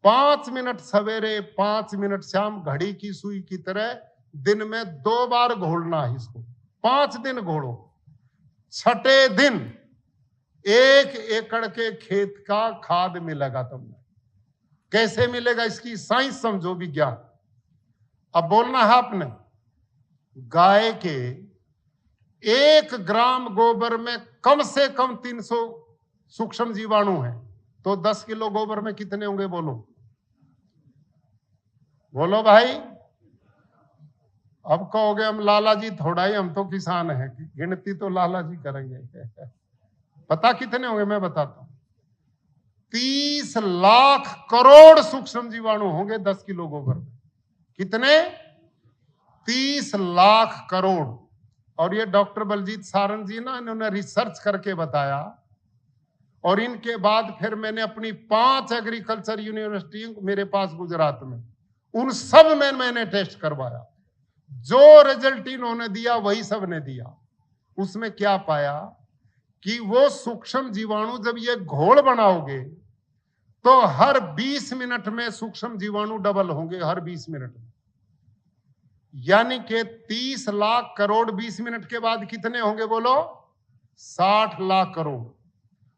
5 मिनट सवेरे 5 मिनट शाम, घड़ी की सुई की तरह दिन में 2 बार घोलना है इसको। 5 दिन घोलो, 6ठे दिन 1 एकड़ के खेत का खाद मिलेगा तुमने। कैसे मिलेगा इसकी साइंस समझो, विज्ञान। अब बोलना है आपने, गाय के 1 ग्राम गोबर में कम से कम 300 सूक्ष्म जीवाणु हैं, तो 10 किलो गोबर में कितने होंगे? बोलो बोलो भाई। अब कहोगे हम लाला जी थोड़ा ही, हम तो किसान हैं, गिनती तो लाला जी करेंगे। पता कितने होंगे? मैं बताता हूं, 30 लाख करोड़ सूक्ष्म जीवाणु होंगे 10 किलो गोबर में। कितने? 30 लाख करोड़। और ये डॉक्टर बलजीत सारंग जी ना, इन्होंने रिसर्च करके बताया। और इनके बाद फिर मैंने अपनी 5 एग्रीकल्चर यूनिवर्सिटी मेरे पास गुजरात में, उन सब में मैंने टेस्ट करवाया। जो रिजल्ट इन्होंने दिया वही सब ने दिया। उसमें क्या पाया कि वो सूक्ष्म जीवाणु, जब ये घोल बनाओगे तो हर 20 मिनट में सूक्ष्म जीवाणु डबल होंगे, हर 20 मिनट में। यानी कि 30 लाख करोड़ 20 मिनट के बाद कितने होंगे? बोलो 60 लाख करोड़।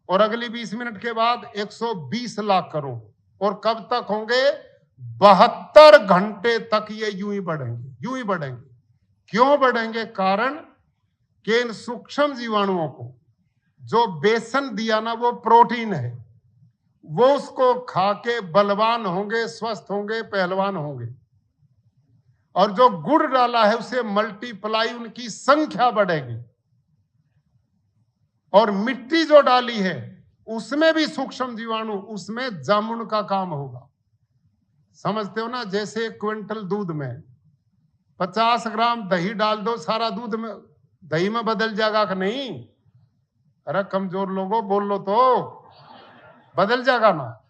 और अगली 20 मिनट के बाद 120 लाख करोड़। और कब तक होंगे? 72 घंटे तक ये यूं ही बढ़ेंगे, यूं ही बढ़ेंगे। क्यों बढ़ेंगे? कारण कि इन सूक्ष्म जीवाणुओं को जो बेसन दिया ना, वो प्रोटीन है, वो उसको खा के बलवान होंगे, स्वस्थ होंगे, पहलवान होंगे। और जो गुड़ डाला है उसे मल्टीप्लाई, उनकी संख्या बढ़ेगी। और मिट्टी जो डाली है उसमें भी सूक्ष्म जीवाणु, उसमें जामुन का काम होगा। समझते हो ना? जैसे 1 क्विंटल दूध में 50 ग्राम दही डाल दो, सारा दूध में दही में बदल जाएगा कि नहीं? अरे कमजोर लोगों बोल लो तो, बदल जाएगा ना?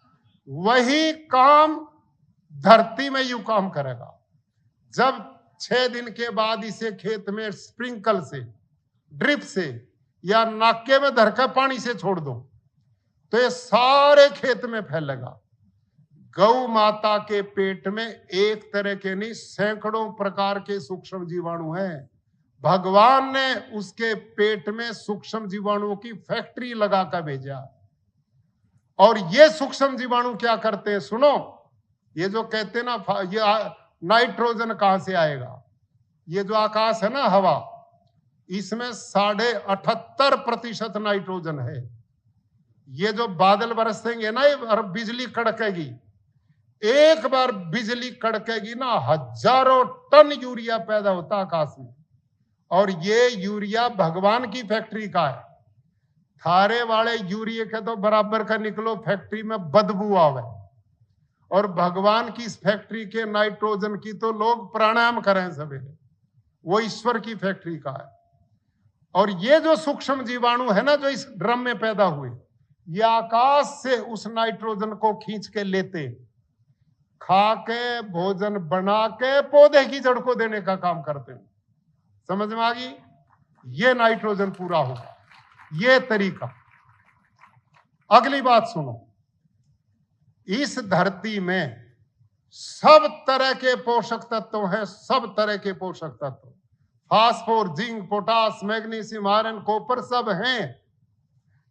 वही काम धरती में यूं काम करेगा। जब 6 दिन के बाद इसे खेत में स्प्रिंकल से, ड्रिप से या नाके में धरकर पानी से छोड़ दो, तो ये सारे खेत में फैलेगा। गौ माता के पेट में एक तरह के नहीं, सैकड़ों प्रकार के सूक्ष्म जीवाणु हैं। भगवान ने उसके पेट में सूक्ष्म जीवाणुओं की फैक्ट्री लगाकर भेजा। और ये सूक्ष्म जीवाणु क्या करते हैं? सुनो, ये जो कहते हैं ना, ये नाइट्रोजन कहां से आएगा? ये जो आकाश है ना, हवा, इसमें 78.5% नाइट्रोजन है। ये जो बादल बरसेंगे ना, ये बिजली कड़केगी, एक बार बिजली कड़केगी ना, हजारों टन यूरिया पैदा होता आकाश में। और ये यूरिया भगवान की फैक्ट्री का है। थारे वाले यूरिया के तो बराबर का निकलो, फैक्ट्री में बदबू आवे। और भगवान की इस फैक्ट्री के नाइट्रोजन की तो लोग प्राणायाम करें सवेरे, वो ईश्वर की फैक्ट्री का है। और ये जो सूक्ष्म जीवाणु है ना, जो इस ड्रम में पैदा हुए, ये आकाश से उस नाइट्रोजन को खींच के लेते, खा के भोजन बना के पौधे की जड़ को देने का काम करते हैं। समझ में आ गई? ये नाइट्रोजन पूरा होगा, ये तरीका। अगली बात सुनो, इस धरती में सब तरह के पोषक तत्व हैं, सब तरह के पोषक तत्व, phosphor, zinc, potash, magnesium, iron, copper, सब हैं।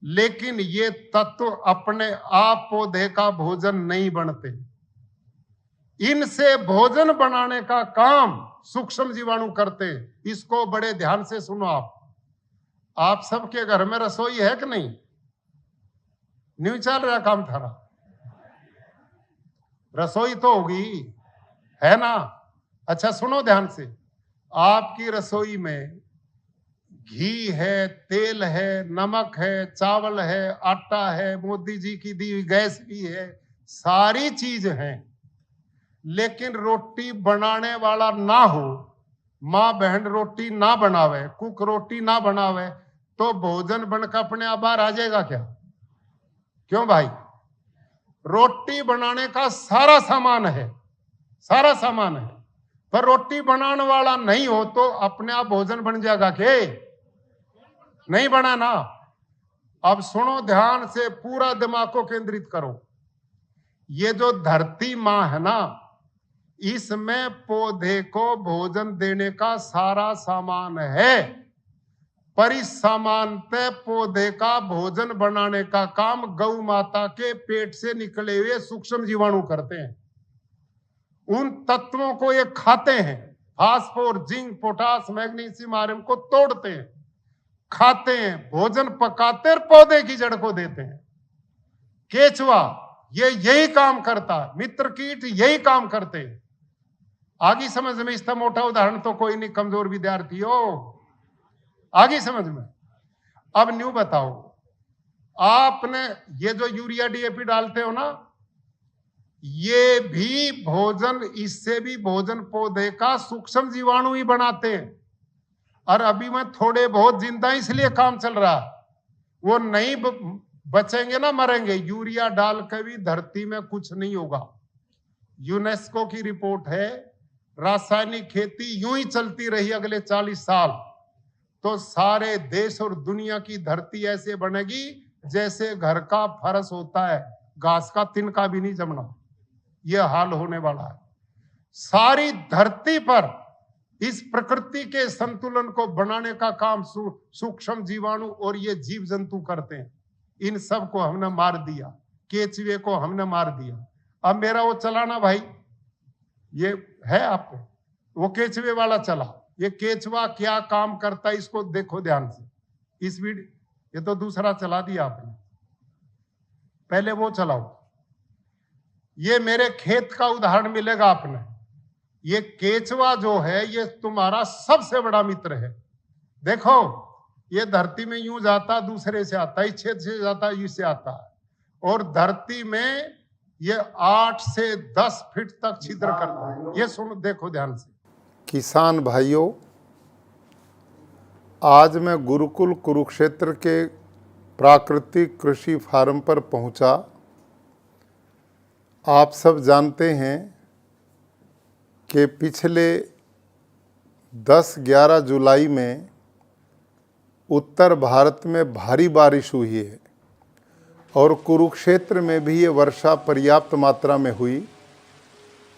लेकिन ये तत्व अपने आप पौधे का भोजन नहीं बनते। इनसे भोजन बनाने का काम सूक्ष्म जीवाणु करते हैं। इसको बड़े ध्यान से सुनो। आप सबके घर में रसोई है कि नहीं? नहीं चल रहा काम थारा? रसोई तो होगी, है ना? अच्छा सुनो ध्यान से। आपकी रसोई में घी है, तेल है, नमक है, चावल है, आटा है, मोदी जी की दी हुई गैस भी है, सारी चीज है। लेकिन रोटी बनाने वाला ना हो, माँ बहन रोटी ना बनावे, कुक रोटी ना बनावे, तो भोजन बनकर अपने आप बाहर आ जाएगा क्या? क्यों भाई? रोटी बनाने का सारा सामान है, सारा सामान है, पर रोटी बनाने वाला नहीं हो तो अपने आप भोजन बन जाएगा क्या? नहीं बना ना। अब सुनो ध्यान से, पूरा दिमाग को केंद्रित करो। ये जो धरती माँ है ना, इसमें पौधे को भोजन देने का सारा सामान है, पर इस सामान्यतः पौधे का भोजन बनाने का काम गौ माता के पेट से निकले हुए सूक्ष्म जीवाणु करते हैं। उन तत्वों को ये खाते हैं, phosphor, zinc, potash, magnesium, iron को तोड़ते हैं, खाते हैं, भोजन पकाते और पौधे की जड़ को देते हैं। केचुआ ये यही काम करता है, मित्र कीट यही काम करते हैं। आगे समझ में? इसका मोटा उदाहरण तो कोई नहीं, कमजोर विद्यार्थी हो, आगे समझ में। अब न्यू बताओ, आपने ये जो यूरिया डीएपी डालते हो ना, ये भी भोजन, इससे भी भोजन पौधे का सूक्ष्म जीवाणु ही बनाते हैं। और अभी मैं थोड़े बहुत जिंदा इसलिए काम चल रहा, वो नहीं बचेंगे ना, मरेंगे। यूरिया डाल के भी धरती में कुछ नहीं होगा। यूनेस्को की रिपोर्ट है, रासायनिक खेती यूं ही चलती रही अगले 40 साल तो सारे देश और दुनिया की धरती ऐसे बनेगी जैसे घर का फर्श होता है, घास का तिनका भी नहीं जमना। यह हाल होने वाला है। सारी धरती पर इस प्रकृति के संतुलन को बनाने का काम सूक्ष्म जीवाणु और ये जीव जंतु करते हैं। इन सब को हमने मार दिया, केचुए को हमने मार दिया। अब मेरा वो चलाना भाई, ये है आपको, वो केचुए वाला चला। ये केचुआ क्या काम करता है इसको देखो ध्यान से। इस वीडियो, ये तो दूसरा चला दिया आपने, पहले वो चलाओ। ये मेरे खेत का उदाहरण मिलेगा आपने। ये केचुआ जो है ये तुम्हारा सबसे बड़ा मित्र है। देखो ये धरती में यूं जाता, दूसरे से आता, इस क्षेत्र से जाता, इससे आता, और धरती में ये 8 से 10 फीट तक छिद्र करता है। ये सुनो, देखो ध्यान से। किसान भाइयों, आज मैं गुरुकुल कुरुक्षेत्र के प्राकृतिक कृषि फार्म पर पहुंचा। आप सब जानते हैं कि पिछले 10-11 जुलाई में उत्तर भारत में भारी बारिश हुई है और कुरुक्षेत्र में भी ये वर्षा पर्याप्त मात्रा में हुई,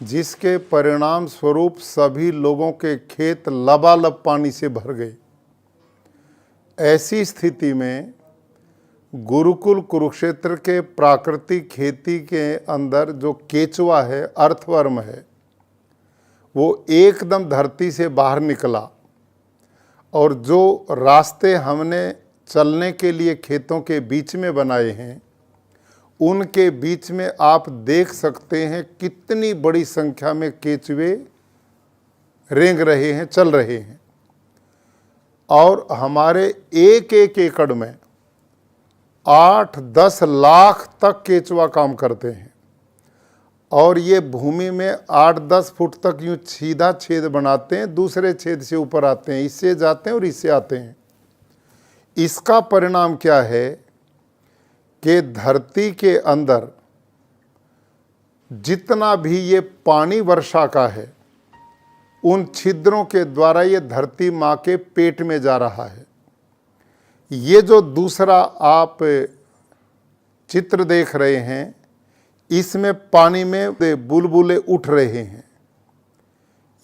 जिसके परिणाम स्वरूप सभी लोगों के खेत लबालब पानी से भर गए। ऐसी स्थिति में गुरुकुल कुरुक्षेत्र के प्राकृतिक खेती के अंदर जो केचुआ है, अर्थवर्म है, वो एकदम धरती से बाहर निकला और जो रास्ते हमने चलने के लिए खेतों के बीच में बनाए हैं, उनके बीच में आप देख सकते हैं कितनी बड़ी संख्या में केचुए रेंग रहे हैं, चल रहे हैं। और हमारे एक एक एकड़ में 8-10 लाख तक केचुआ काम करते हैं और ये भूमि में 8-10 फुट तक यूँ सीधा छेद बनाते हैं, दूसरे छेद से ऊपर आते हैं, इससे जाते हैं और इससे आते हैं। इसका परिणाम क्या है कि धरती के अंदर जितना भी ये पानी वर्षा का है, उन छिद्रों के द्वारा ये धरती माँ के पेट में जा रहा है। ये जो दूसरा आप चित्र देख रहे हैं, इसमें पानी में बुलबुले उठ रहे हैं।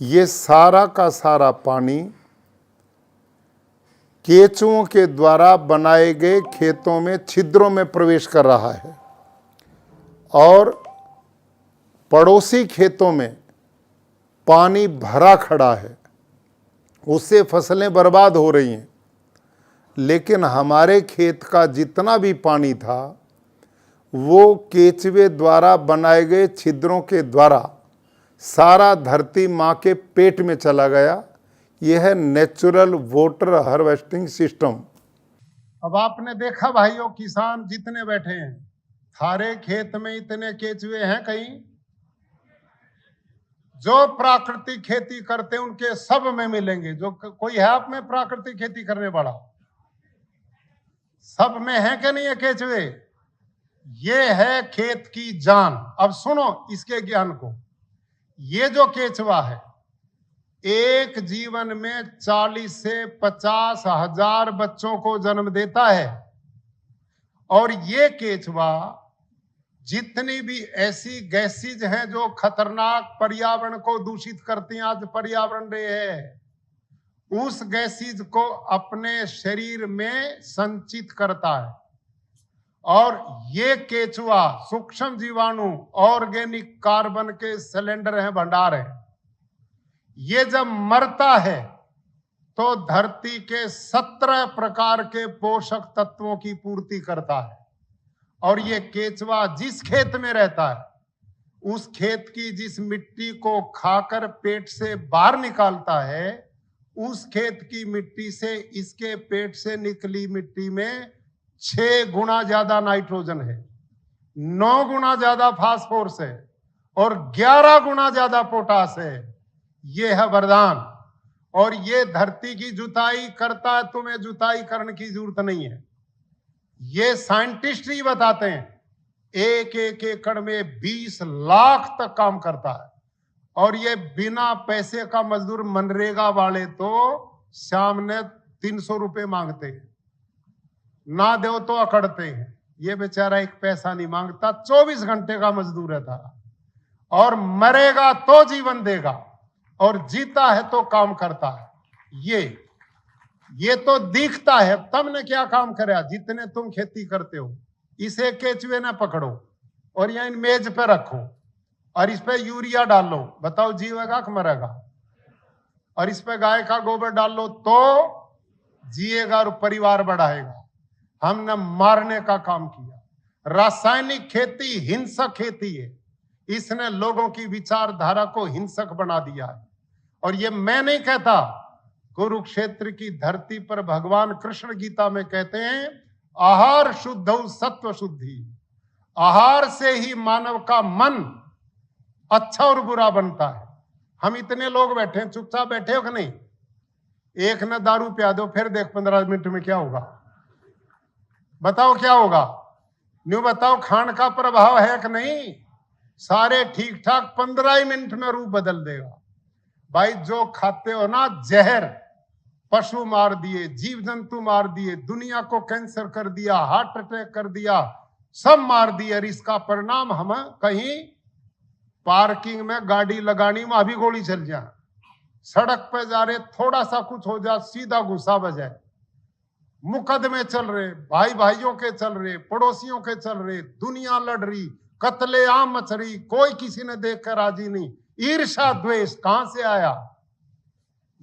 ये सारा का सारा पानी केचुओं के द्वारा बनाए गए खेतों में छिद्रों में प्रवेश कर रहा है और पड़ोसी खेतों में पानी भरा खड़ा है, उससे फसलें बर्बाद हो रही हैं। लेकिन हमारे खेत का जितना भी पानी था वो केचुए द्वारा बनाए गए छिद्रों के द्वारा सारा धरती माँ के पेट में चला गया। यह है नेचुरल वाटर हार्वेस्टिंग सिस्टम। अब आपने देखा भाइयों, किसान जितने बैठे हैं, थारे खेत में इतने केचुए हैं कहीं? जो प्राकृतिक खेती करते हैं उनके सब में मिलेंगे। जो कोई है आप में प्राकृतिक खेती करने वाला? सब में है कि नहीं है केचुए? ये है खेत की जान। अब सुनो इसके ज्ञान को। ये जो केचुआ है एक जीवन में 40 से 50 हजार बच्चों को जन्म देता है। और ये केचुआ जितनी भी ऐसी गैसेज हैं जो खतरनाक पर्यावरण को दूषित करती हैं, आज पर्यावरण डे है, उस गैसेज को अपने शरीर में संचित करता है। और ये केचुआ सूक्ष्म जीवाणु ऑर्गेनिक कार्बन के सिलेंडर हैं, भंडार है। ये जब मरता है तो धरती के 17 प्रकार के पोषक तत्वों की पूर्ति करता है। और ये केचुआ जिस खेत में रहता है उस खेत की जिस मिट्टी को खाकर पेट से बाहर निकालता है, उस खेत की मिट्टी से इसके पेट से निकली मिट्टी में 6 गुना ज्यादा नाइट्रोजन है, 9 गुना ज्यादा फास्फोरस है और 11 गुना ज्यादा पोटास है। ये है वरदान। और ये धरती की जुताई करता है, तुम्हें जुताई करने की जरूरत नहीं है। ये साइंटिस्ट ही बताते हैं, एक एक एकड़ में 20 लाख तक काम करता है। और ये बिना पैसे का मजदूर, मनरेगा वाले तो शाम ने 300 रुपए मांगते हैं, ना दो तो अकड़ते हैं। ये बेचारा एक पैसा नहीं मांगता, 24 घंटे का मजदूर है था। और मरेगा तो जीवन देगा और जीता है तो काम करता है। ये तो दिखता है, तुमने क्या काम करा? जितने तुम खेती करते हो इसे केचुए ना पकड़ो और यहाँ मेज पे रखो और इस पे यूरिया डालो, बताओ जीवेगा कि मरेगा? और इस पे गाय का गोबर डालो तो जिएगा और परिवार बढ़ाएगा। हमने मारने का काम किया। रासायनिक खेती हिंसक खेती है, इसने लोगों की विचारधारा को हिंसक बना दिया है। और ये मैं नहीं कहता, कुरुक्षेत्र की धरती पर भगवान कृष्ण गीता में कहते हैं, आहार शुद्ध सत्व शुद्धि। आहार से ही मानव का मन अच्छा और बुरा बनता है। हम इतने लोग बैठे हैं, चुपचाप बैठे हो कि नहीं? एक ने दारू पिया दो, फिर देख 15 मिनट में क्या होगा। बताओ क्या होगा? न्यू बताओ, खान का प्रभाव है कि नहीं? सारे ठीक ठाक 15 ही मिनट में रूप बदल देगा। भाई जो खाते हो ना जहर, पशु मार दिए, जीव जंतु मार दिए, दुनिया को कैंसर कर दिया, हार्ट अटैक कर दिया, सब मार दिए। और इसका परिणाम हम कहीं पार्किंग में गाड़ी लगानी में अभी गोली चल जाए, सड़क पे जा रहे थोड़ा सा कुछ हो जाए सीधा गुस्सा बजाए, मुकदमे चल रहे, भाई भाइयों के चल रहे, पड़ोसियों के चल रहे, दुनिया लड़ रही, कत्ले आम मच रही, कोई किसी ने देख कर राजी नहीं। ईर्ष्या द्वेष कहां से आया?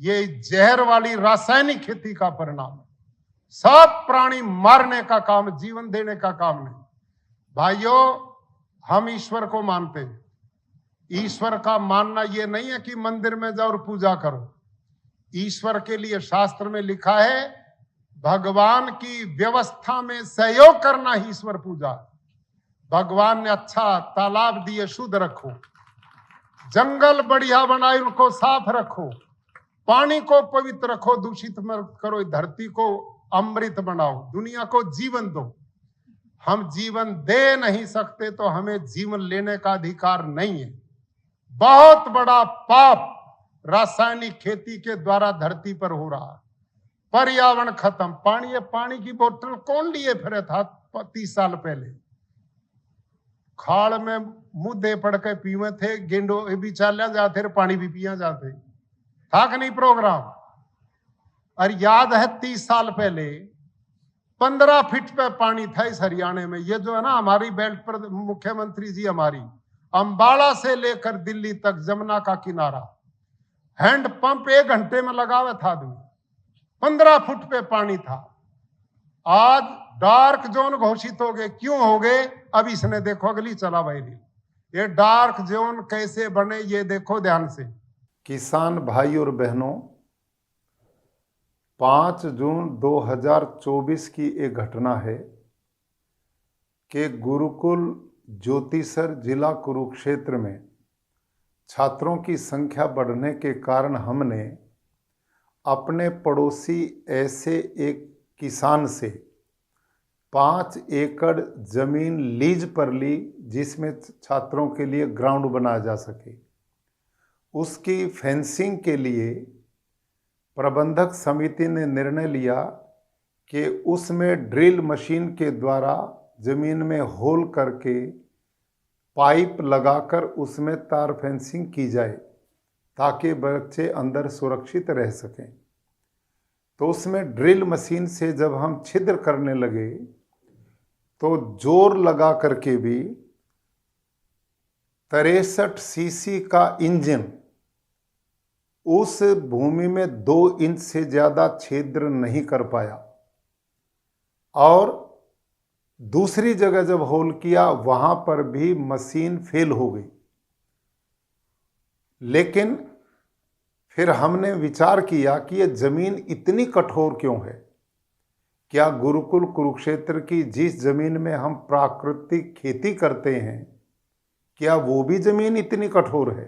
ये जहर वाली रासायनिक खेती का परिणाम है। सब प्राणी मारने का काम, जीवन देने का काम नहीं। भाइयों, हम ईश्वर को मानते हैं। ईश्वर का मानना यह नहीं है कि मंदिर में जाओ और पूजा करो। ईश्वर के लिए शास्त्र में लिखा है, भगवान की व्यवस्था में सहयोग करना ही ईश्वर पूजा। भगवान ने अच्छा तालाब दिए, शुद्ध रखो, जंगल बढ़िया बनाए, उनको साफ रखो, पानी को पवित्र रखो, दूषित मत करो, धरती को अमृत बनाओ, दुनिया को जीवन दो। हम जीवन दे नहीं सकते तो हमें जीवन लेने का अधिकार नहीं है। बहुत बड़ा पाप रासायनिक खेती के द्वारा धरती पर हो रहा है। पर्यावरण खत्म। पानी की बोतल कौन लिए फिरे था 30 साल पहले? खाड़ में मुद्दे पड़ के पीवे थे, गेंडो भी चालिया जाते, पानी भी पिया जाते था कि नहीं प्रोग्राम? और याद है 30 साल पहले 15 फीट पे पानी था इस हरियाणा में। ये जो है ना हमारी बेल्ट पर मुख्यमंत्री जी, हमारी अंबाला से लेकर दिल्ली तक जमुना का किनारा हैंड पंप 1 घंटे में लगावे था आदमी, 15 फुट पे पानी था। आज डार्क जोन घोषित हो गए। क्यों हो गए? अब इसने देखो अगली चला भाई, ये डार्क जोन कैसे बने ये देखो ध्यान से। किसान भाई और बहनों, 5 जून 2024 की एक घटना है कि गुरुकुल ज्योतिसर जिला कुरुक्षेत्र में छात्रों की संख्या बढ़ने के कारण हमने अपने पड़ोसी ऐसे एक किसान से 5 एकड़ जमीन लीज पर ली जिसमें छात्रों के लिए ग्राउंड बनाया जा सके। उसकी फेंसिंग के लिए प्रबंधक समिति ने निर्णय लिया कि उसमें ड्रिल मशीन के द्वारा जमीन में होल करके पाइप लगाकर उसमें तार फेंसिंग की जाए ताकि बच्चे अंदर सुरक्षित रह सकें। तो उसमें ड्रिल मशीन से जब हम छिद्र करने लगे तो जोर लगा करके भी 63 सीसी का इंजन उस भूमि में 2 इंच से ज़्यादा छिद्र नहीं कर पाया। और दूसरी जगह जब होल किया वहां पर भी मशीन फेल हो गई। लेकिन फिर हमने विचार किया कि यह जमीन इतनी कठोर क्यों है? क्या गुरुकुल कुरुक्षेत्र की जिस जमीन में हम प्राकृतिक खेती करते हैं, क्या वो भी जमीन इतनी कठोर है?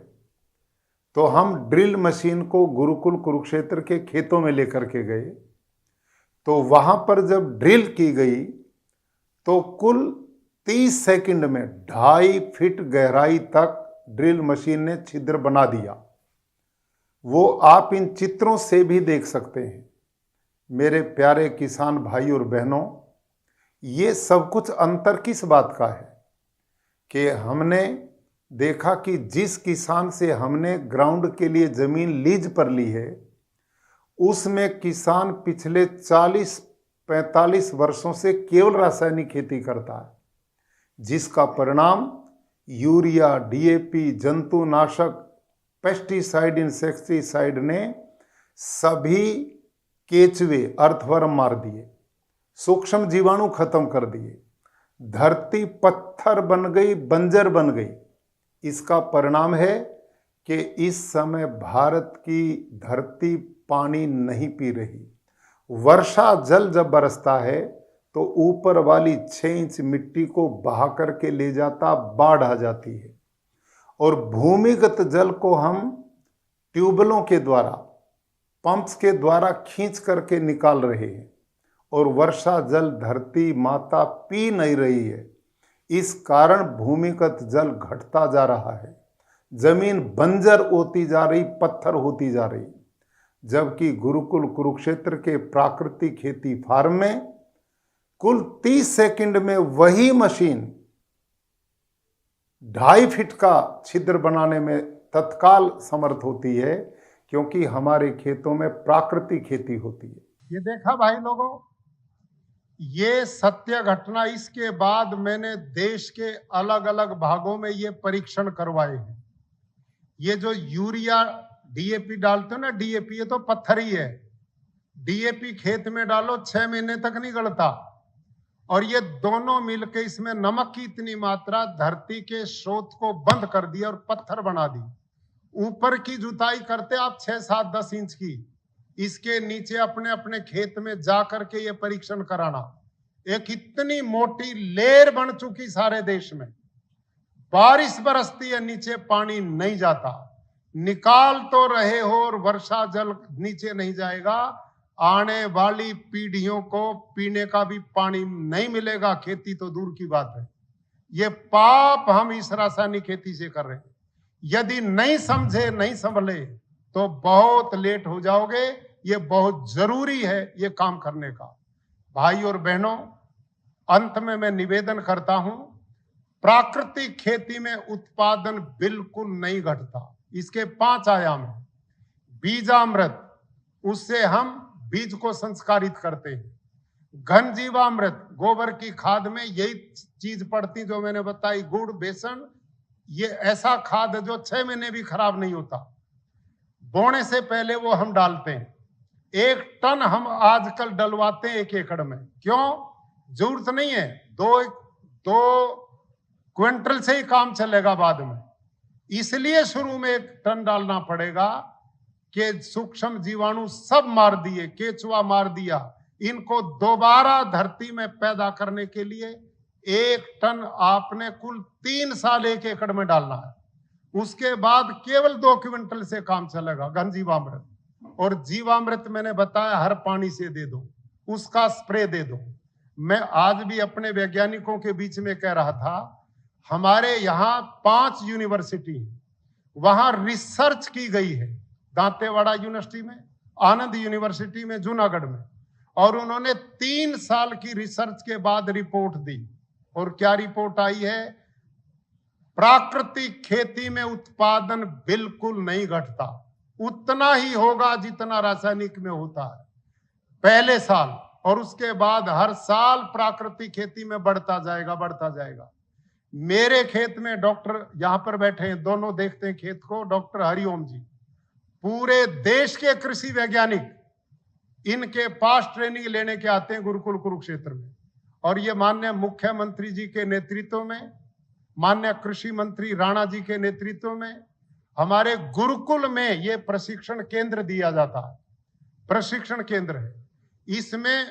तो हम ड्रिल मशीन को गुरुकुल कुरुक्षेत्र के खेतों में लेकर के गए। तो वहां पर जब ड्रिल की गई तो कुल 30 सेकंड में 2.5 फीट गहराई तक ड्रिल मशीन ने छिद्र बना दिया। वो आप इन चित्रों से भी देख सकते हैं। मेरे प्यारे किसान भाई और बहनों, ये सब कुछ अंतर किस बात का है कि हमने देखा कि जिस किसान से हमने ग्राउंड के लिए जमीन लीज पर ली है, उसमें किसान पिछले 40-45 वर्षों से केवल रासायनिक खेती करता है, जिसका परिणाम यूरिया, डीएपी, जंतुनाशक, पेस्टिसाइड, इंसेक्टिसाइड ने सभी केचुए, अर्थवर्म मार दिए, सूक्ष्म जीवाणु खत्म कर दिए, धरती पत्थर बन गई, बंजर बन गई। इसका परिणाम है कि इस समय भारत की धरती पानी नहीं पी रही। वर्षा जल जब बरसता है तो ऊपर वाली 6 इंच मिट्टी को बहा करके ले जाता, बाढ़ आ जाती है। और भूमिगत जल को हम ट्यूबवेलों के द्वारा, पंप्स के द्वारा खींच करके निकाल रहे हैं और वर्षा जल धरती माता पी नहीं रही है। इस कारण भूमिगत जल घटता जा रहा है, जमीन बंजर होती जा रही, पत्थर होती जा रही। जबकि गुरुकुल कुरुक्षेत्र के प्राकृतिक खेती फार्म में कुल 30 सेकंड में वही मशीन 2.5 फीट का छिद्र बनाने में तत्काल समर्थ होती है, क्योंकि हमारे खेतों में प्राकृतिक खेती होती है। ये देखा भाई लोगों, ये सत्य घटना। इसके बाद मैंने देश के अलग अलग भागों में ये परीक्षण करवाए हैं। ये जो यूरिया डीएपी डालते हो ना, डीएपी ये तो पत्थर ही है। डीएपी खेत में डालो 6 महीने तक नहीं गलता, और ये दोनों मिलके इसमें नमक की इतनी मात्रा धरती के स्रोत को बंद कर दिया और पत्थर बना दी। ऊपर की जुताई करते आप 6, 7, 10 इंच की, इसके नीचे अपने अपने खेत में जा करके ये परीक्षण कराना। एक इतनी मोटी लेयर बन चुकी सारे देश में, बारिश बरसती है नीचे पानी नहीं जाता, निकाल तो रहे हो और वर्षा जल नीचे नहीं जाएगा। आने वाली पीढ़ियों को पीने का भी पानी नहीं मिलेगा, खेती तो दूर की बात है। ये पाप हम इस रासायनिक खेती से कर रहे हैं। यदि नहीं समझे, नहीं संभले तो बहुत लेट हो जाओगे। ये बहुत जरूरी है ये काम करने का। भाई और बहनों, अंत में मैं निवेदन करता हूं, प्राकृतिक खेती में उत्पादन बिल्कुल नहीं घटता। इसके 5 आयाम हैं। बीजामृत, उससे हम बीज को संस्कारित करते हैं। घन जीवामृत, गोबर की खाद में यही चीज पड़ती जो मैंने बताई, गुड़, बेसन, ये ऐसा खाद है जो 6 महीने भी खराब नहीं होता। बोने से पहले वो हम डालते हैं। 1 टन हम आजकल डलवाते हैं 1 एकड़ में। क्यों? जरूरत नहीं है, 2 क्विंटल से ही काम चलेगा बाद में। इसलिए शुरू में 1 टन डालना पड़ेगा कि सूक्ष्म जीवाणु सब मार दिए, केचुआ मार दिया। इनको दोबारा धरती में पैदा करने के लिए 1 टन आपने कुल 3 साल 1 एकड़ में डालना है। उसके बाद केवल 2 क्विंटल से काम चलेगा, घन जीवामृत। और जीवामृत मैंने बताया हर पानी से दे दो, उसका स्प्रे दे दो। मैं आज भी अपने वैज्ञानिकों के बीच में कह रहा था, हमारे यहाँ 5 यूनिवर्सिटी है, वहां रिसर्च की गई है। दांतेवाड़ा यूनिवर्सिटी में, आनंद यूनिवर्सिटी में, जूनागढ़ में, और उन्होंने 3 साल की रिसर्च के बाद रिपोर्ट दी। और क्या रिपोर्ट आई है? प्राकृतिक खेती में उत्पादन बिल्कुल नहीं घटता, उतना ही होगा जितना रासायनिक में होता है पहले साल, और उसके बाद हर साल प्राकृतिक खेती में बढ़ता जाएगा, बढ़ता जाएगा। मेरे खेत में डॉक्टर यहां पर बैठे हैं, दोनों देखते हैं खेत को, डॉक्टर हरिओम जी, पूरे देश के कृषि वैज्ञानिक इनके पास ट्रेनिंग लेने के आते हैं गुरुकुल कुरुक्षेत्र में। और ये माननीय मुख्यमंत्री जी के नेतृत्व में, माननीय कृषि मंत्री राणा जी के नेतृत्व में हमारे गुरुकुल में ये प्रशिक्षण केंद्र दिया जाता है। प्रशिक्षण केंद्र है, इसमें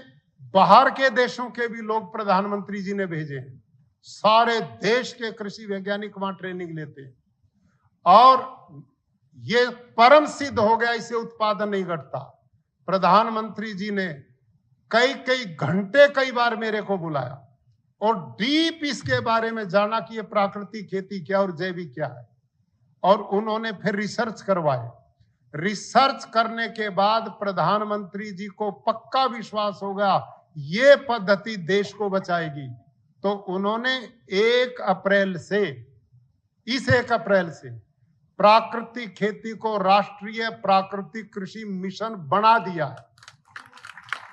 बाहर के देशों के भी लोग प्रधानमंत्री जी ने भेजे हैं। सारे देश के कृषि वैज्ञानिक वहां ट्रेनिंग लेते हैं, और ये परम सिद्ध हो गया, इससे उत्पादन नहीं घटता। प्रधानमंत्री जी ने कई घंटे कई बार मेरे को बुलाया और डीप इसके बारे में जाना कि ये प्राकृतिक खेती क्या और जैविक क्या है। और उन्होंने फिर रिसर्च करवाए। रिसर्च करने के बाद प्रधानमंत्री जी को पक्का विश्वास हो गया ये पद्धति देश को बचाएगी। तो उन्होंने 1 अप्रैल से, इस 1 अप्रैल से प्राकृतिक खेती को राष्ट्रीय प्राकृतिक कृषि मिशन बना दिया है।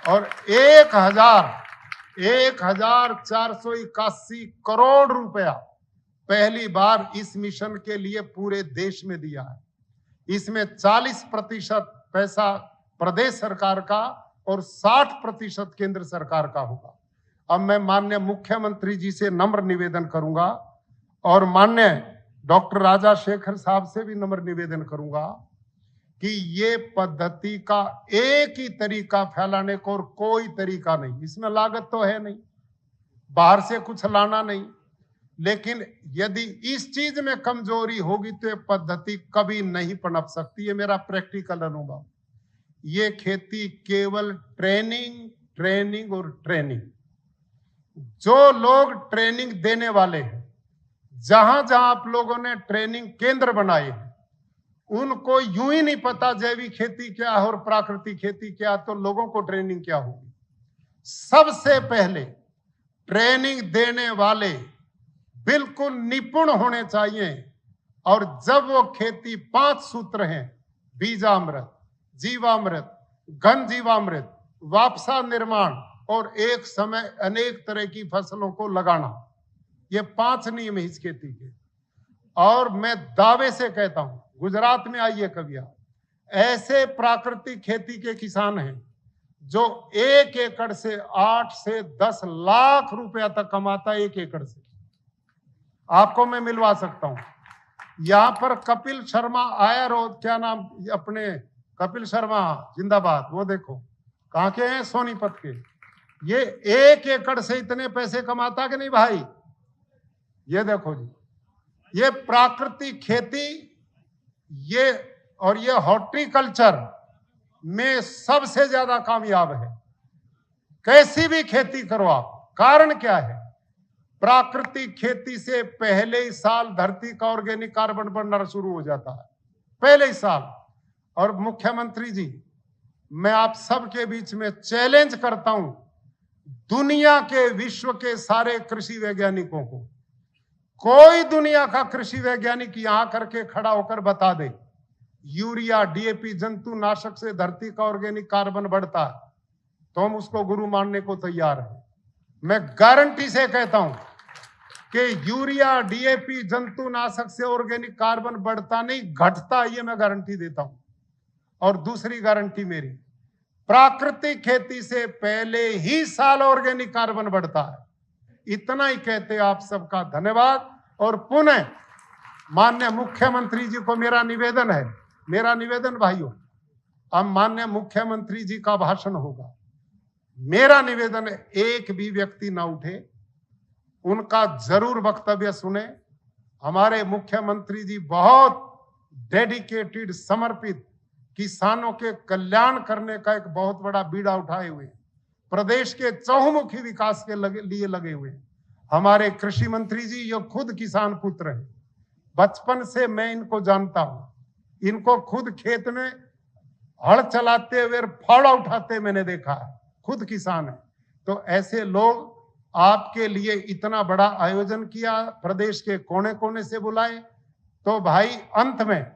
और 1481 करोड़ रुपया पहली बार इस मिशन के लिए पूरे देश में दिया है। इसमें 40% पैसा प्रदेश सरकार का और 60% केंद्र सरकार का होगा। अब मैं माननीय मुख्यमंत्री जी से नम्र निवेदन करूंगा और माननीय डॉक्टर राजा शेखर साहब से भी नम्र निवेदन करूंगा कि ये पद्धति का एक ही तरीका फैलाने को और कोई तरीका नहीं। इसमें लागत तो है नहीं, बाहर से कुछ लाना नहीं, लेकिन यदि इस चीज में कमजोरी होगी तो ये पद्धति कभी नहीं पनप सकती। है मेरा प्रैक्टिकल अनुभव। ये खेती केवल ट्रेनिंग और ट्रेनिंग। जो लोग ट्रेनिंग देने वाले हैं, जहां जहां आप लोगों ने ट्रेनिंग केंद्र बनाए हैं, उनको यूं ही नहीं पता जैविक खेती क्या है और प्राकृतिक खेती क्या, तो लोगों को ट्रेनिंग क्या होगी। सबसे पहले ट्रेनिंग देने वाले बिल्कुल निपुण होने चाहिए। और जब वो खेती 5 सूत्र हैं, बीजामृत, जीवामृत, घन जीवामृत, वापसा निर्माण और एक समय अनेक तरह की फसलों को लगाना, ये 5 नियम है इस खेती के। और मैं दावे से कहता हूं, गुजरात में आइए कभी आप, ऐसे प्राकृतिक खेती के किसान हैं जो 1 एकड़ से 8 से 10 लाख रुपया तक कमाता है 1 एकड़ से। आपको मैं मिलवा सकता हूं। यहां पर कपिल शर्मा आया रोज, क्या नाम अपने, कपिल शर्मा जिंदाबाद, वो देखो कहां के हैं, सोनीपत के। ये 1 एकड़ से इतने पैसे कमाता कि नहीं भाई? ये देखो जी, ये प्राकृतिक खेती, ये और ये हॉर्टिकल्चर में सबसे ज्यादा कामयाब है। कैसी भी खेती करो आप, कारण क्या है? प्राकृतिक खेती से पहले ही साल धरती का ऑर्गेनिक कार्बन बढ़ना शुरू हो जाता है, पहले ही साल। और मुख्यमंत्री जी, मैं आप सबके बीच में चैलेंज करता हूं, दुनिया के, विश्व के सारे कृषि वैज्ञानिकों को, कोई दुनिया का कृषि वैज्ञानिक यहां करके खड़ा होकर बता दे यूरिया, डीएपी, जंतुनाशक से धरती का ऑर्गेनिक कार्बन बढ़ता है, तो हम उसको गुरु मानने को तैयार हैं। मैं गारंटी से कहता हूं कि यूरिया, डीएपी, जंतुनाशक से ऑर्गेनिक कार्बन बढ़ता नहीं, घटता, ये मैं गारंटी देता हूं। और दूसरी गारंटी मेरी, प्राकृतिक खेती से पहले ही साल ऑर्गेनिक कार्बन बढ़ता है। इतना ही कहते आप सबका धन्यवाद। और पुनः माननीय मुख्यमंत्री जी को मेरा निवेदन भाइयों, अब माननीय मुख्यमंत्री जी का भाषण होगा, मेरा निवेदन है एक भी व्यक्ति ना उठे, उनका जरूर वक्तव्य सुने। हमारे मुख्यमंत्री जी बहुत डेडिकेटेड, समर्पित, किसानों के कल्याण करने का एक बहुत बड़ा बीड़ा उठाए हुए, प्रदेश के चहुमुखी विकास के लिए लगे हुए। हमारे कृषि मंत्री जी ये खुद किसान पुत्र है, बचपन से मैं इनको जानता हूं। इनको खुद खेत में हल चलाते हुए, फावड़ा उठाते मैंने देखा है, खुद किसान है। तो ऐसे लोग आपके लिए इतना बड़ा आयोजन किया, प्रदेश के कोने कोने से बुलाए। तो भाई अंत में,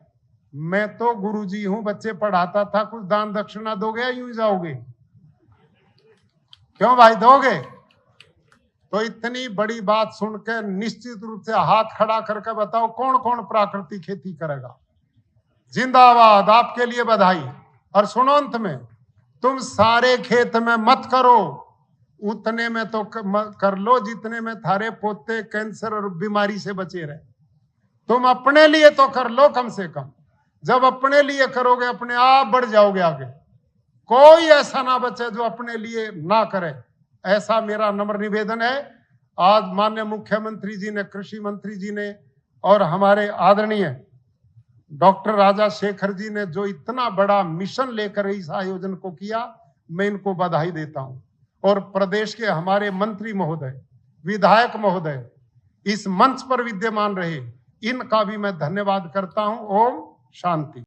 मैं तो गुरुजी हूं, बच्चे पढ़ाता था, कुछ दान दक्षिणा दोगे या यूं जाओगे? क्यों भाई, दोगे? तो इतनी बड़ी बात सुनकर निश्चित रूप से हाथ खड़ा करके बताओ कौन कौन प्राकृतिक खेती करेगा? जिंदाबाद, आपके लिए बधाई। और सुनो, अंत में, तुम सारे खेत में मत करो, उतने में तो कर लो जितने में थारे पोते कैंसर और बीमारी से बचे रहे। तुम अपने लिए तो कर लो कम से कम। जब अपने लिए करोगे अपने आप बढ़ जाओगे आगे। कोई ऐसा ना बचे जो अपने लिए ना करे, ऐसा मेरा नम्र निवेदन है। आज माननीय मुख्यमंत्री जी ने, कृषि मंत्री जी ने और हमारे आदरणीय डॉक्टर राजा शेखर जी ने जो इतना बड़ा मिशन लेकर इस आयोजन को किया, मैं इनको बधाई देता हूं। और प्रदेश के हमारे मंत्री महोदय, विधायक महोदय इस मंच पर विद्यमान रहे, इनका भी मैं धन्यवाद करता हूं। ओम शांति।